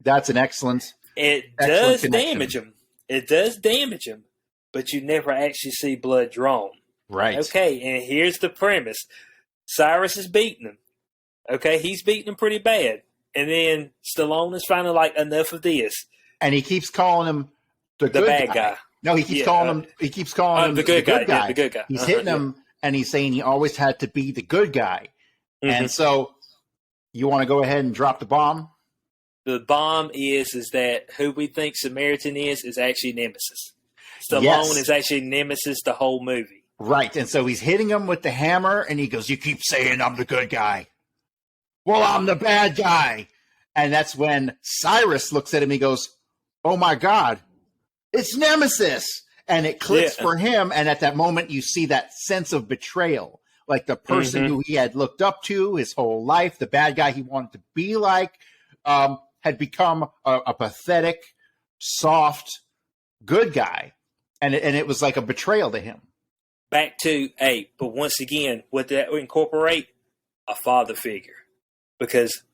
That's an excellent. It does damage him. It does damage him, but you never actually see blood drawn. Right. Okay, and here's the premise. Cyrus is beating him. Okay, he's beating him pretty bad. And then Stallone is finally like, enough of this. And he keeps calling him the good bad guy. No, he keeps calling him. He keeps calling him the good guy. Yeah, the good guy. He's hitting him, and he's saying he always had to be the good guy. And so, you want to go ahead and drop the bomb? The bomb is that who we think Samaritan is actually Nemesis. Stallone is actually Nemesis the whole movie. Right, and so he's hitting him with the hammer, and he goes, "You keep saying I'm the good guy. Well, I'm the bad guy." And that's when Cyrus looks at him, he goes, "Oh my God, it's Nemesis." And it clicks for him, and at that moment, you see that sense of betrayal. Like the person who he had looked up to his whole life, the bad guy he wanted to be like, had become a pathetic, soft, good guy. And it was like a betrayal to him. Back to, but once again, what that incorporate? A father figure. Because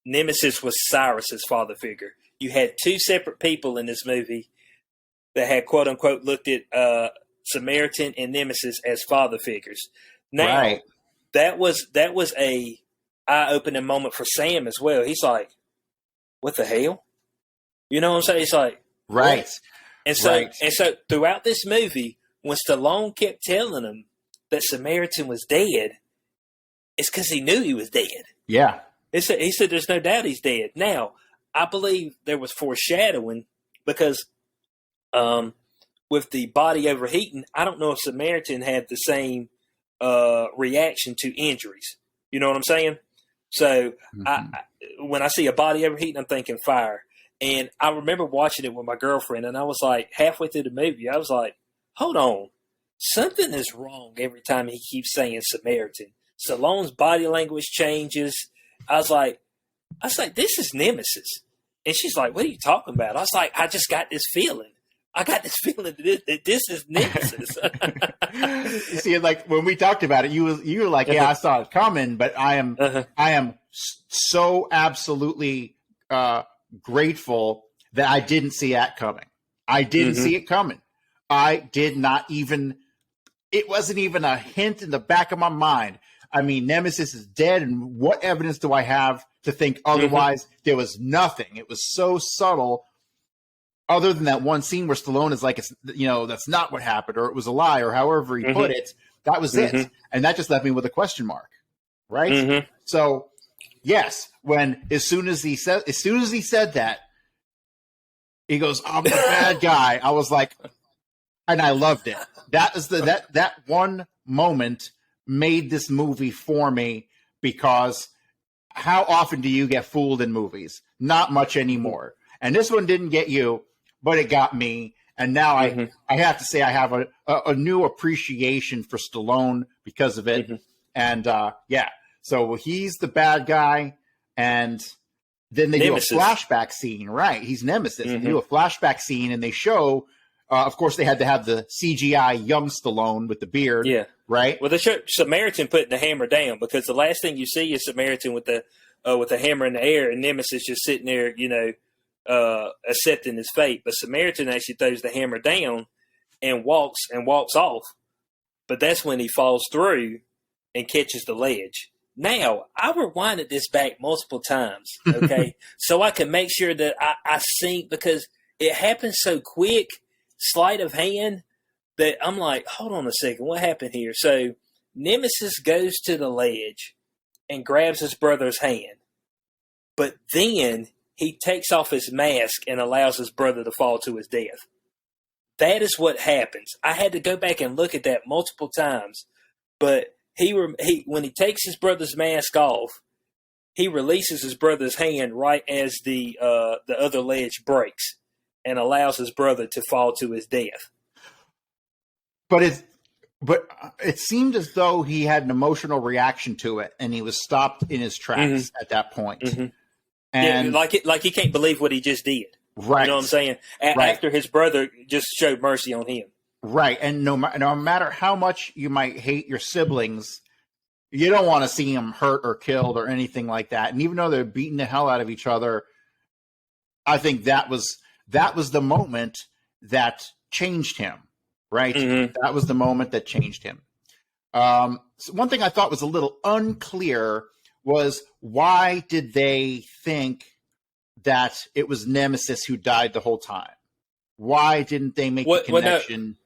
Nemesis was Cyrus's father figure. You had two separate people in this movie that had, quote unquote, looked at Samaritan and Nemesis as father figures. Now, that was a eye-opening moment for Sam as well. He's like, what the hell? You know what I'm saying? He's like, right. What? And so throughout this movie, when Stallone kept telling him that Samaritan was dead, it's because he knew he was dead. Yeah. He said there's no doubt he's dead. Now, I believe there was foreshadowing because with the body overheating, I don't know if Samaritan had the same reaction to injuries. You know what I'm saying? So when I see a body overheating, I'm thinking fire. And I remember watching it with my girlfriend, and I was like, halfway through the movie, I was like, hold on. Something is wrong every time he keeps saying Samaritan. Stallone's body language changes. I was like, this is Nemesis. And she's like, what are you talking about? I was like, I just got this feeling. I got this feeling that this is Nemesis. You see, like when we talked about it, you were like, yeah, I saw it coming, but I am so absolutely grateful that I didn't see that coming. I didn't see it coming. I did not even. It wasn't even a hint in the back of my mind. I mean, Nemesis is dead, and what evidence do I have to think otherwise? There was nothing. It was so subtle. Other than that one scene where Stallone is like, that's not what happened, or it was a lie, or however he put it. That was it, and that just left me with a question mark, right? So, yes, as soon as he said that, he goes, "I'm the bad guy." I was like, and I loved it. That was that one moment made this movie for me, because how often do you get fooled in movies? Not much anymore. And this one didn't get you, but it got me. And now I have to say I have a new appreciation for Stallone because of it. And so he's the bad guy. And then they Nemesis. Do a flashback scene, right? He's Nemesis. They do a flashback scene, and they show, of course, they had to have the CGI young Stallone with the beard, right? Well, they show Samaritan putting the hammer down, because the last thing you see is Samaritan with the hammer in the air, and Nemesis just sitting there, accepting his fate. But Samaritan actually throws the hammer down and walks off. But that's when he falls through and catches the ledge. Now, I rewinded this back multiple times, okay, so I can make sure that I sync, because it happens so quick, sleight of hand, that I'm like, hold on a second, what happened here? So Nemesis goes to the ledge and grabs his brother's hand, but then he takes off his mask and allows his brother to fall to his death. That is what happens. I had to go back and look at that multiple times, but when he takes his brother's mask off, he releases his brother's hand right as the other ledge breaks, and allows his brother to fall to his death. But it seemed as though he had an emotional reaction to it, and he was stopped in his tracks at that point. And like he can't believe what he just did. Right. You know what I'm saying? After his brother just showed mercy on him. Right. And no matter how much you might hate your siblings, you don't want to see them hurt or killed or anything like that. And even though they're beating the hell out of each other, I think that was the moment that changed him, right? That was the moment that changed him. So one thing I thought was a little unclear was, why did they think that it was Nemesis who died the whole time? Why didn't they make the connection?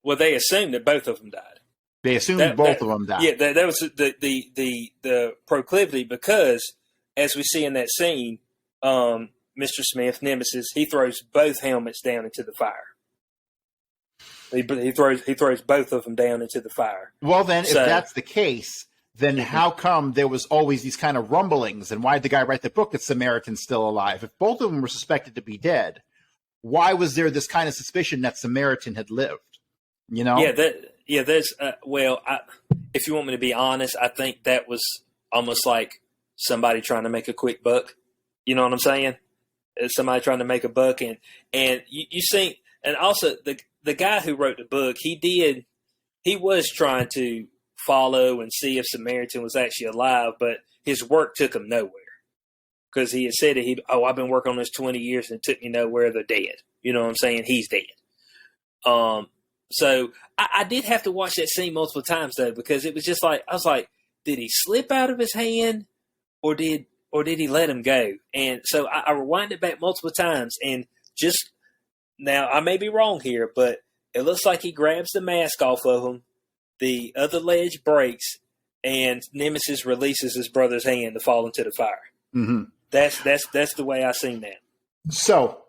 Well, they assumed that both of them died. They assumed both of them died. Yeah, that was the proclivity, because as we see in that scene, Mr. Smith, Nemesis, he throws both helmets down into the fire. He throws both of them down into the fire. Well, then, if that's the case, then how come there was always these kind of rumblings? And why did the guy write the book that Samaritan's still alive? If both of them were suspected to be dead, why was there this kind of suspicion that Samaritan had lived? You know? Yeah, there's if you want me to be honest, I think that was almost like somebody trying to make a quick buck. You know what I'm saying? Somebody trying to make a buck, and you see, and also the guy who wrote the book, he was trying to follow and see if Samaritan was actually alive, but his work took him nowhere, because he had said that I've been working on this 20 years and it took me nowhere. They're dead. You know what I'm saying? He's dead. So I did have to watch that scene multiple times, though, because it was just like, I was like, did he slip out of his hand, or did he let him go? And so I rewinded back multiple times, and just now, I may be wrong here, but it looks like he grabs the mask off of him, the other ledge breaks, and Nemesis releases his brother's hand to fall into the fire. Mm-hmm. That's the way I seen that. So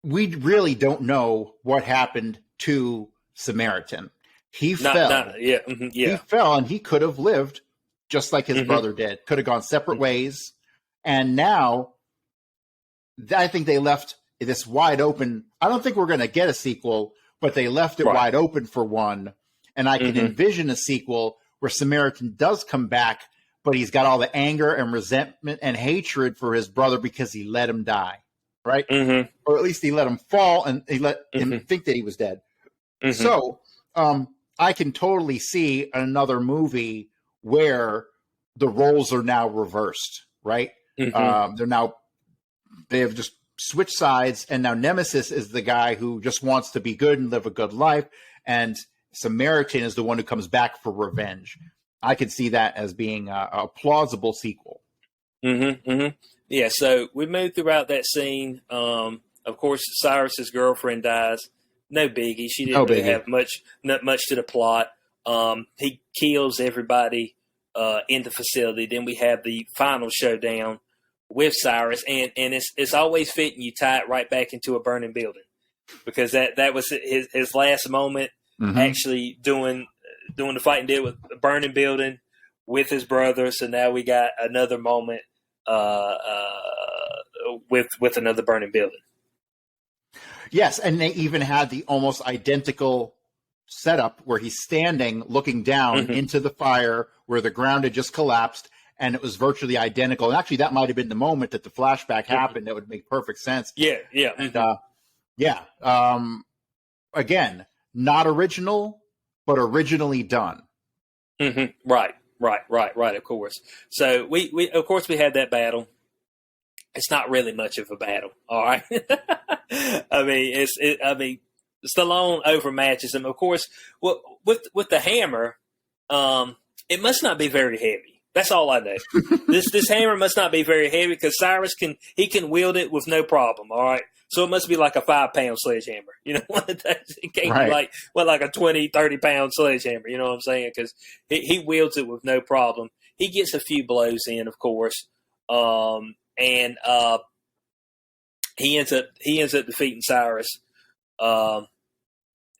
we really don't know what happened to Samaritan. He fell. He fell, and he could have lived just like his brother did. Could have gone separate ways. And now I think they left this wide open. I don't think we're going to get a sequel, but they left it wide open for one. And I can envision a sequel where Samaritan does come back, but he's got all the anger and resentment and hatred for his brother because he let him die, right? Or at least he let him fall and he let him think that he was dead. So I can totally see another movie where the roles are now reversed, right? They have just switched sides, and now Nemesis is the guy who just wants to be good and live a good life, and Samaritan is the one who comes back for revenge. I could see that as being a plausible sequel. Yeah, so we moved throughout that scene. Of course, Cyrus's girlfriend dies. No biggie. She didn't really have not much to the plot. He kills everybody in the facility. Then we have the final showdown with Cyrus, and it's always fitting you tie it right back into a burning building, because that was his last moment, actually doing the fighting deal with a burning building with his brother. So now we got another moment with another burning building. Yes, and they even had the almost identical setup where he's standing looking down into the fire where the ground had just collapsed, and it was virtually identical. And actually, that might have been the moment that the flashback happened. That would make perfect sense. Yeah. And again, not original, but originally done. Right. Of course. So we of course we had that battle. It's not really much of a battle, all right. I mean, Stallone overmatches him. Of course, with the hammer, it must not be very heavy. That's all I know. This hammer must not be very heavy, because Cyrus can wield it with no problem. All right, so it must be like a 5-pound sledgehammer. You know, it can't be like a 20, 30-pound sledgehammer. You know what I'm saying? Because he wields it with no problem. He gets a few blows in, of course, and he ends up defeating Cyrus.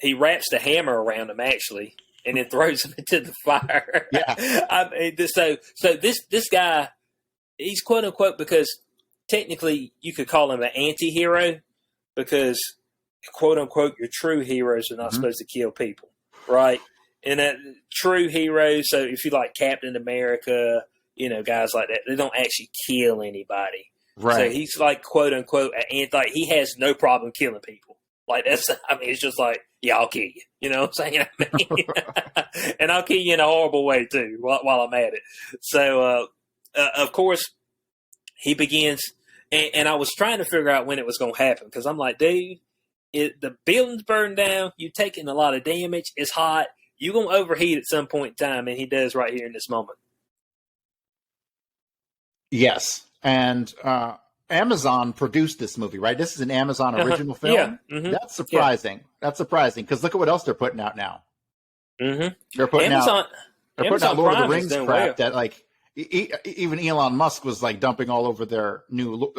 He wraps the hammer around him, actually, and then throws him into the fire. Yeah. So this guy, he's quote unquote, because technically you could call him an anti-hero, because quote unquote your true heroes are not supposed to kill people, right? And that true heroes, so if you like Captain America, you know, guys like that, they don't actually kill anybody. Right. So he's like quote unquote, and like he has no problem killing people. Like it's just like, yeah, I'll kill you. You know what I'm saying? I mean, and I'll kill you in a horrible way too, while I'm at it. So, of course, he begins, and I was trying to figure out when it was going to happen, because I'm like, dude, the building's burned down. You're taking a lot of damage. It's hot. You're going to overheat at some point in time, and he does right here in this moment. Yes, and Amazon produced this movie, right? This is an Amazon original film. Yeah. That's surprising. That's surprising, because look at what else they're putting out now. They're putting out Lord of the Rings crap that, like, even Elon Musk was like dumping all over their new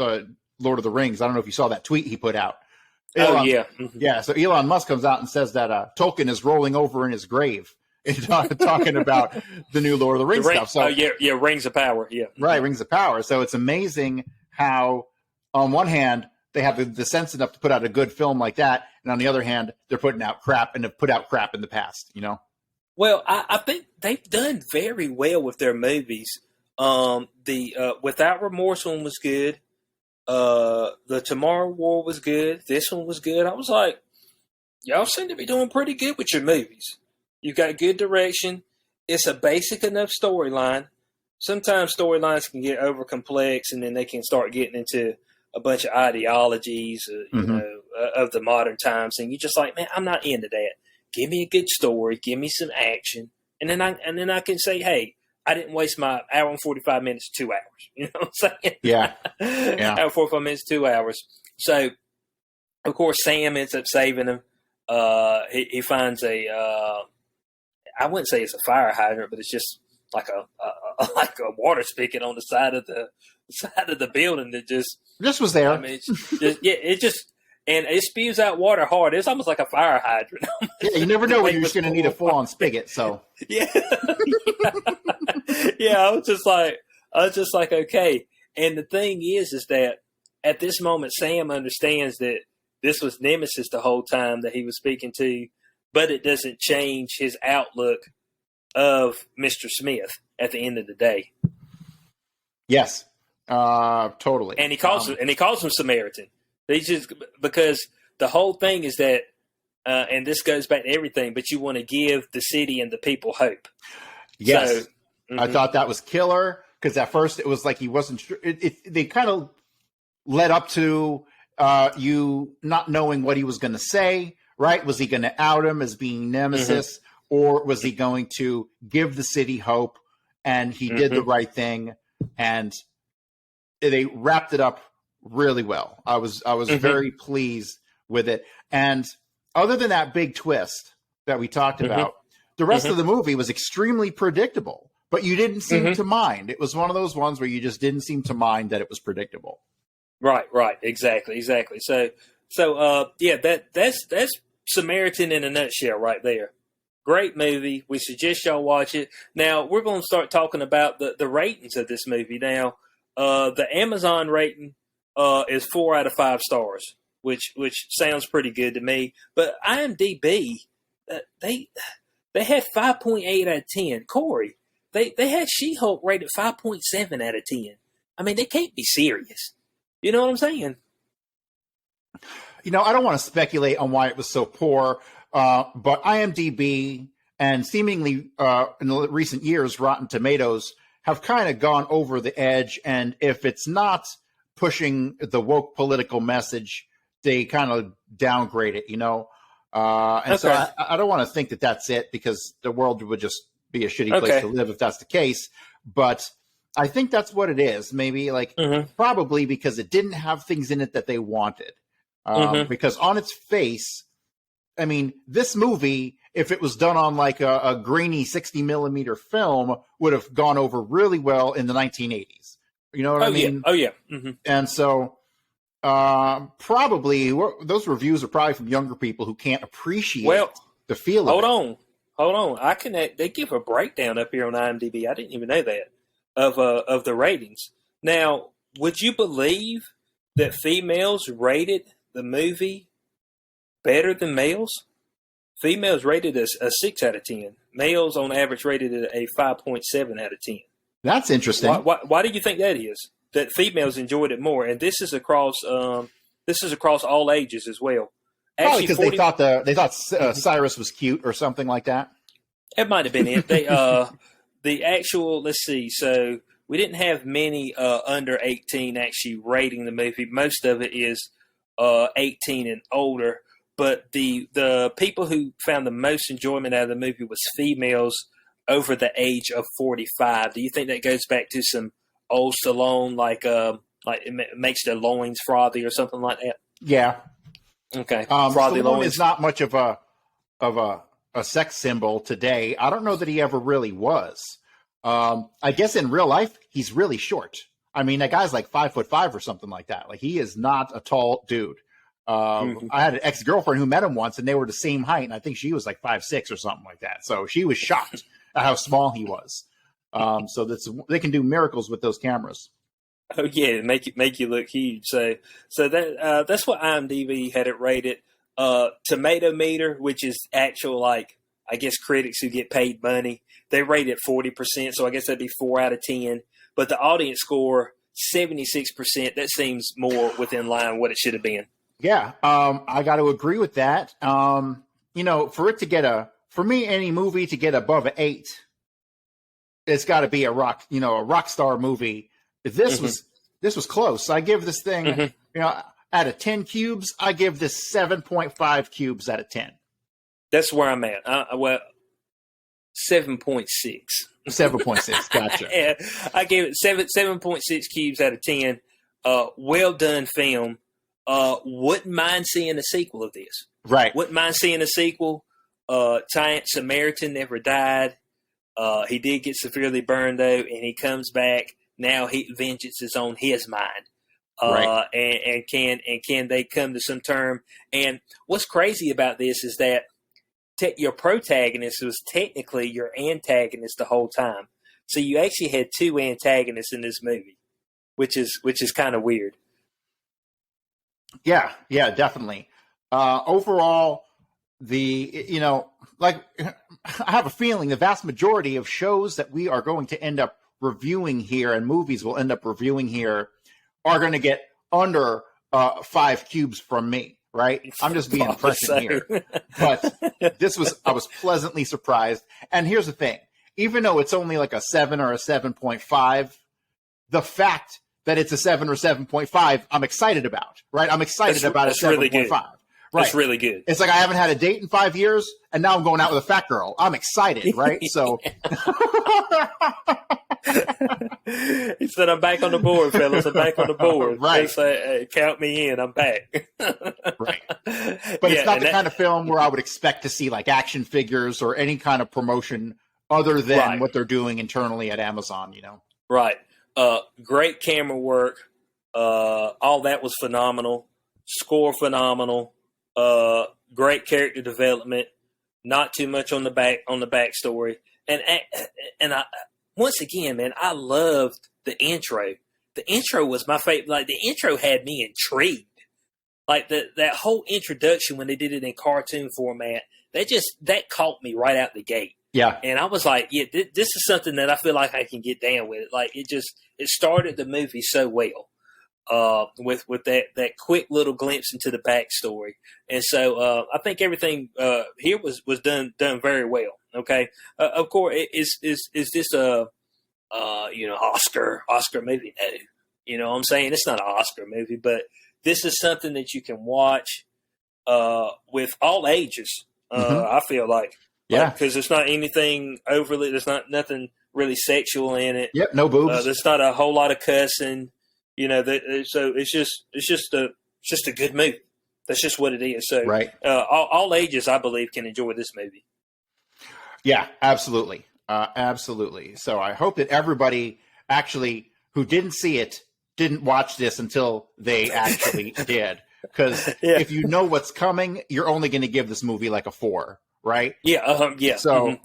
Lord of the Rings. I don't know if you saw that tweet he put out. Yeah. So Elon Musk comes out and says that Tolkien is rolling over in his grave, talking about the new Lord of the Rings stuff. So Rings of Power. Yeah, right, Rings of Power. So it's amazing how, on one hand, they have the sense enough to put out a good film like that, and on the other hand, they're putting out crap, and have put out crap in the past. You know. Well, I think they've done very well with their movies. The Without Remorse one was good. The Tomorrow War was good. This one was good. I was like, y'all seem to be doing pretty good with your movies. You've got good direction. It's a basic enough storyline. Sometimes storylines can get over complex, and then they can start getting into a bunch of ideologies, of the modern times. And you're just like, man, I'm not into that. Give me a good story. Give me some action. And then I can say, hey, I didn't waste my hour and 45 minutes, 2 hours. You know what I'm saying? Yeah. Hour, 45 minutes, 2 hours. So, of course, Sam ends up saving him. He finds I wouldn't say it's a fire hydrant, but it's just like a like a water spigot on the side of the building that just was there. I mean, it just and it spews out water hard. It's almost like a fire hydrant. Yeah, you never know when you're just going to need a full-on spigot. So yeah, yeah. I was just like, okay. And the thing is that at this moment, Sam understands that this was Nemesis the whole time that he was speaking to, but it doesn't change his outlook of Mr. Smith at the end of the day. Yes, totally. And he calls him Samaritan. They just because the whole thing is that, and this goes back to everything, but you want to give the city and the people hope. Yes, so, I thought that was killer because at first it was like he wasn't sure. They kind of led up to you not knowing what he was going to say. Right? Was he going to out him as being Nemesis, or was he going to give the city hope? And he did the right thing, and they wrapped it up really well. I was very pleased with it. And other than that big twist that we talked about, the rest of the movie was extremely predictable, but you didn't seem to mind. It was one of those ones where you just didn't seem to mind that it was predictable. Right. Exactly. So yeah, that's Samaritan in a nutshell right there. Great movie. We suggest y'all watch it. Now we're going to start talking about the ratings of this movie. Now, the Amazon rating is 4 out of 5 stars, which sounds pretty good to me. But IMDb, they had 5.8 out of 10. Corey, they had She-Hulk rated 5.7 out of 10. I mean, they can't be serious. You know what I'm saying? You know, I don't want to speculate on why it was so poor, but IMDb and seemingly in the recent years, Rotten Tomatoes have kind of gone over the edge. And if it's not pushing the woke political message, they kind of downgrade it, you know? So I don't want to think that that's it, because the world would just be a shitty place to live if that's the case. But I think that's what it is. Maybe probably because it didn't have things in it that they wanted. Because on its face, I mean, this movie, if it was done on like a grainy 60 millimeter film, would have gone over really well in the 1980s. You know what I mean? Yeah. Oh, yeah. And so probably those reviews are probably from younger people who can't appreciate the feel of it. Hold on. They give a breakdown up here on IMDb. I didn't even know that of the ratings. Now, would you believe that females rated the movie better than males? Females rated a 6 out of 10. Males on average rated it a 5.7 out of 10. That's interesting. Why do you think that is? That females enjoyed it more, and this is across all ages as well. Probably because they thought Cyrus was cute or something like that. It might have been it. They the actual, let's see. So we didn't have many under 18 actually rating the movie. Most of it is 18 and older. But the people who found the most enjoyment out of the movie was females over the age of 45. Do you think that goes back to some old Stallone, like it makes their loins frothy or something like that? Yeah. Okay. Frothy Stallone is not much of a sex symbol today. I don't know that he ever really was. I guess in real life he's really short. I mean, that guy's like 5'5" or something like that. Like, he is not a tall dude. I had an ex-girlfriend who met him once, and they were the same height, and I think she was like 5'6" or something like that. So she was shocked at how small he was. So they can do miracles with those cameras. Oh yeah, make you look huge. So that's what IMDb had it rated. Tomato meter, which is actual, like, I guess critics who get paid money, they rate it 40%. So I guess that'd be 4 out of 10. But the audience score 76%. That seems more within line what it should have been. Yeah, I got to agree with that. You know, for me, any movie to get above an 8, it's got to be a rock star movie. This was close. I give this thing, out of 10 cubes, I give this 7.5 cubes out of 10. That's where I'm at. 7.6. 7.6. Gotcha. Yeah, I gave it 7.6 cubes out of 10. Well done film. Wouldn't mind seeing a sequel of this. Right. Wouldn't mind seeing a sequel. Samaritan Never Died. He did get severely burned, though, and he comes back. Now vengeance is on his mind. Right. And can they come to some term? And what's crazy about this is that your protagonist was technically your antagonist the whole time. So you actually had two antagonists in this movie, which is kind of weird. Yeah, definitely. Overall, I have a feeling the vast majority of shows that we are going to end up reviewing here and movies we'll end up reviewing here are going to get under 5 cubes from me, right? I'm just being prescient here. But I was pleasantly surprised. And here's the thing. Even though it's only like a 7 or a 7.5, the fact that it's a 7 or 7.5, I'm excited about, right? I'm excited about a 7.5. Really right. That's really good. It's like I haven't had a date in 5 years, and now I'm going out with a fat girl. I'm excited, right? So he said, "I'm back on the board, fellas. I'm back on the board." Right. Hey, count me in. I'm back. Right. But it's not the kind of film where I would expect to see like action figures or any kind of promotion other than what they're doing internally at Amazon, Right. Great camera work. All that was phenomenal. Score phenomenal. Great character development. Not too much on the backstory. And I, once again, man, I loved the intro. The intro was my favorite. Like, the intro had me intrigued. Like, that whole introduction when they did it in cartoon format, that caught me right out the gate. Yeah. And I was like, yeah, this is something that I feel like I can get down with. Like, it started the movie so well. With that quick little glimpse into the backstory. And so I think everything here was done very well. Okay. Of course, is this a Oscar movie? No. You know what I'm saying? It's not an Oscar movie, but this is something that you can watch with all ages. I feel like. Yeah. Because it's not anything overly, there's nothing really sexual in it. Yep, no boobs. There's not a whole lot of cussing. So it's just a good movie. That's just what it is. So right. All ages, I believe, can enjoy this movie. Yeah, absolutely. Absolutely. So I hope that everybody actually who didn't see it didn't watch this until they actually did. Because if you know what's coming, you're only going to give this movie like a 4, right? Yeah. Yeah. So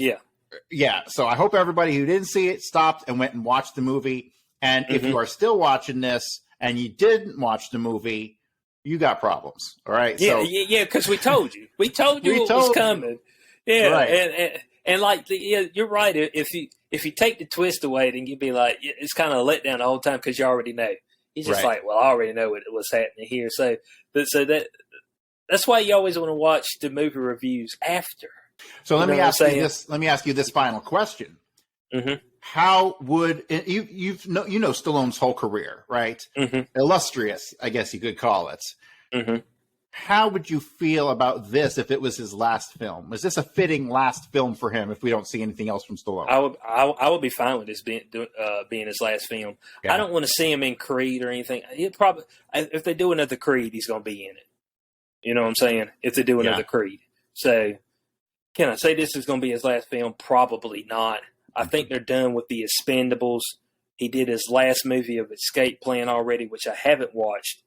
yeah. So I hope everybody who didn't see it stopped and went and watched the movie. And if you are still watching this and you didn't watch the movie, you got problems. All right. Yeah. Because we told you. We told you it was coming. Yeah. Right. And like, you're right. If you take the twist away, then you'd be like, it's kind of a letdown the whole time because you already know. You're just like, well, I already know what's happening here. So that's why you always want to watch the movie reviews after. So let me ask you this. Let me ask you this final question. Mm-hmm. How would you know Stallone's whole career, right? Mm-hmm. Illustrious, I guess you could call it. Mm-hmm. How would you feel about this if it was his last film? Is this a fitting last film for him if we don't see anything else from Stallone? I would be fine with this being his last film. Yeah. I don't want to see him in Creed or anything. If they do another Creed, he's going to be in it. You know what I'm saying? If they do another Creed. So can I say this is going to be his last film? Probably not. I think they're done with the Expendables. He did his last movie of Escape Plan already, which I haven't watched.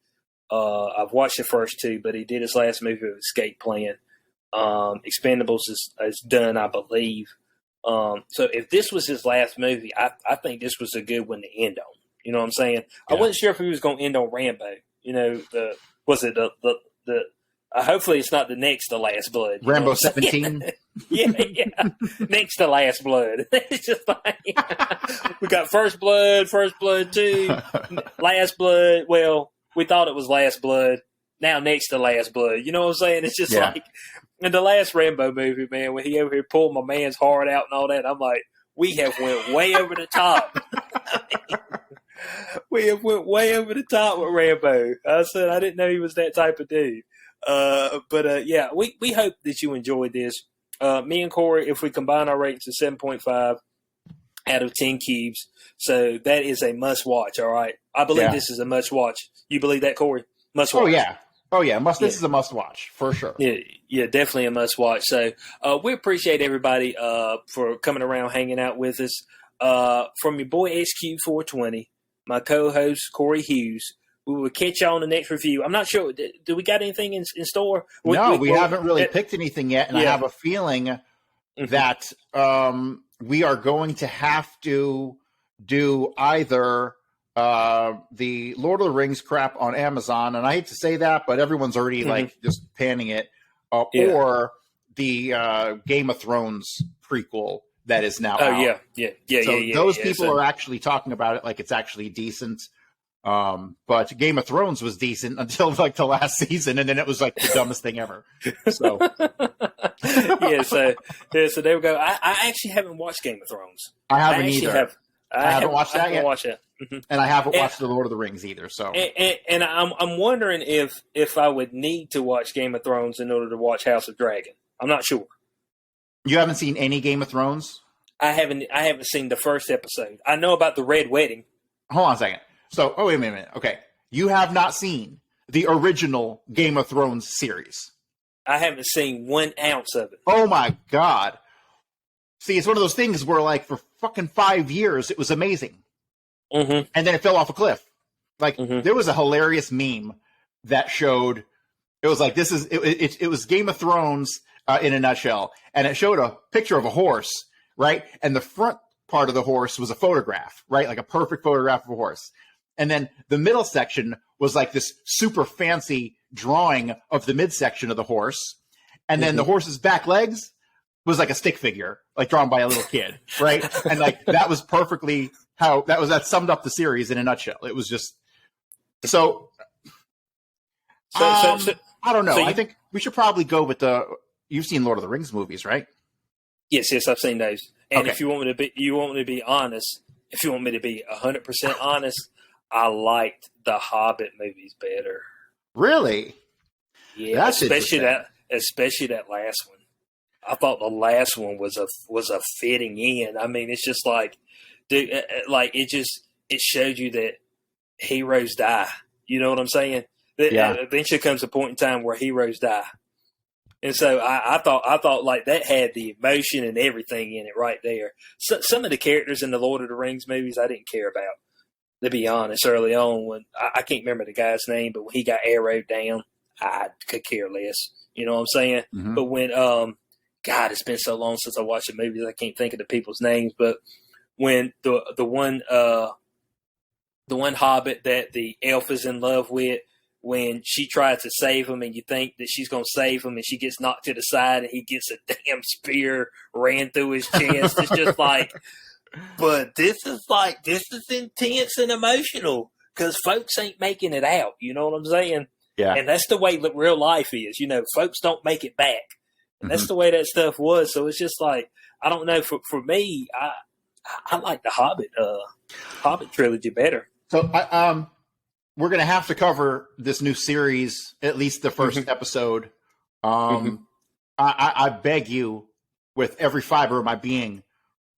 I've watched the first 2, but he did his last movie of Escape Plan. Expendables is done, I believe. So if this was his last movie, I think this was a good one to end on. You know what I'm saying? Yeah. I wasn't sure if he was going to end on Rambo. You know, hopefully it's not the next to Last Blood. Rambo 17? Yeah. Next to Last Blood. It's just like, we got First Blood 2, Last Blood. Well, we thought it was Last Blood. Now next to Last Blood. You know what I'm saying? It's just like, in the last Rambo movie, man, when he over here pulled my man's heart out and all that, I'm like, we have went way over the top. We have went way over the top with Rambo. I said I didn't know he was that type of dude. But we hope that you enjoyed this. Me and Corey, if we combine our ratings to 7.5 out of 10 cubes, so that is a must watch. All right, I believe this is a must watch. You believe that, Corey? Must watch. Oh yeah. This is a must watch for sure. Yeah, definitely a must watch. So we appreciate everybody for coming around, hanging out with us. From your boy SQ420, my co-host Corey Hughes. We will catch y'all on the next review. I'm not sure. Do we got anything in store? We haven't really picked anything yet, and I have a feeling that we are going to have to do either the Lord of the Rings crap on Amazon, and I hate to say that, but everyone's already like just panning it, or the Game of Thrones prequel that is now out. Those people are actually talking about it like it's actually decent. But Game of Thrones was decent until like the last season, and then it was like the dumbest thing ever. So so there we go. I actually haven't watched Game of Thrones. I haven't either. I haven't watched that yet. Watched it. And I haven't watched the Lord of the Rings either. So and I'm wondering if I would need to watch Game of Thrones in order to watch House of Dragon. I'm not sure. You haven't seen any Game of Thrones? I haven't seen the first episode. I know about the Red Wedding. Hold on a second. So, wait a minute. Okay. You have not seen the original Game of Thrones series. I haven't seen 1 ounce of it. Oh my God. See, it's one of those things where like for fucking 5 years, it was amazing. And then it fell off a cliff. Like there was a hilarious meme that showed, it was like, it was Game of Thrones in a nutshell. And it showed a picture of a horse, right? And the front part of the horse was a photograph, right? Like a perfect photograph of a horse. And then the middle section was like this super fancy drawing of the midsection of the horse. And then the horse's back legs was like a stick figure, like drawn by a little kid, right? And like that was perfectly that summed up the series in a nutshell. It was just so I don't know. I think we should probably go with you've seen Lord of the Rings movies, right? Yes, I've seen those. And if you want me to be honest, if you want me to be 100% honest, I liked the Hobbit movies better. Really? Yeah, that's especially that last one. I thought the last one was a fitting end. I mean, it's just like, dude, like it showed you that heroes die. You know what I'm saying? Eventually comes a point in time where heroes die. And so I thought like that had the emotion and everything in it right there. So, some of the characters in the Lord of the Rings movies I didn't care about, to be honest. Early on, when I can't remember the guy's name, but when he got arrowed down, I could care less. You know what I'm saying? But when God, it's been so long since I watched the movies, I can't think of the people's names. But when the one Hobbit that the elf is in love with, when she tries to save him and you think that she's going to save him and she gets knocked to the side and he gets a damn spear ran through his chest. It's just like, but this is intense and emotional because folks ain't making it out. You know what I'm saying? Yeah. And that's the way real life is. You know, folks don't make it back. And that's the way that stuff was. So it's just like, I don't know. For me, I like the Hobbit trilogy better. So we're going to have to cover this new series, at least the first episode. I beg you, with every fiber of my being,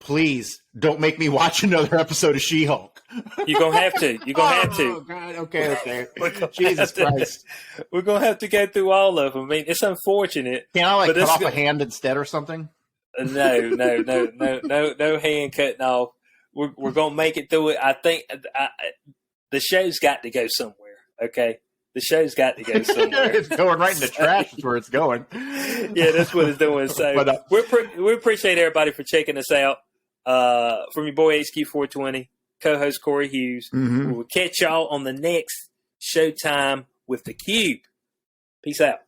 please don't make me watch another episode of She-Hulk. You're going to have to. You're going to have to. Oh, God. Okay. Jesus Christ. We're going to have to go through all of them. I mean, it's unfortunate. Can I cut off a hand instead or something? No hand cutting off. We're going to make it through it. I think the show's got to go somewhere, okay? The show's got to go somewhere. It's going right in the trash is where it's going. Yeah, that's what it's doing. So we appreciate everybody for checking us out. From your boy HQ420, co-host Corey Hughes. We will catch y'all on the next Showtime with the Cube. Peace out.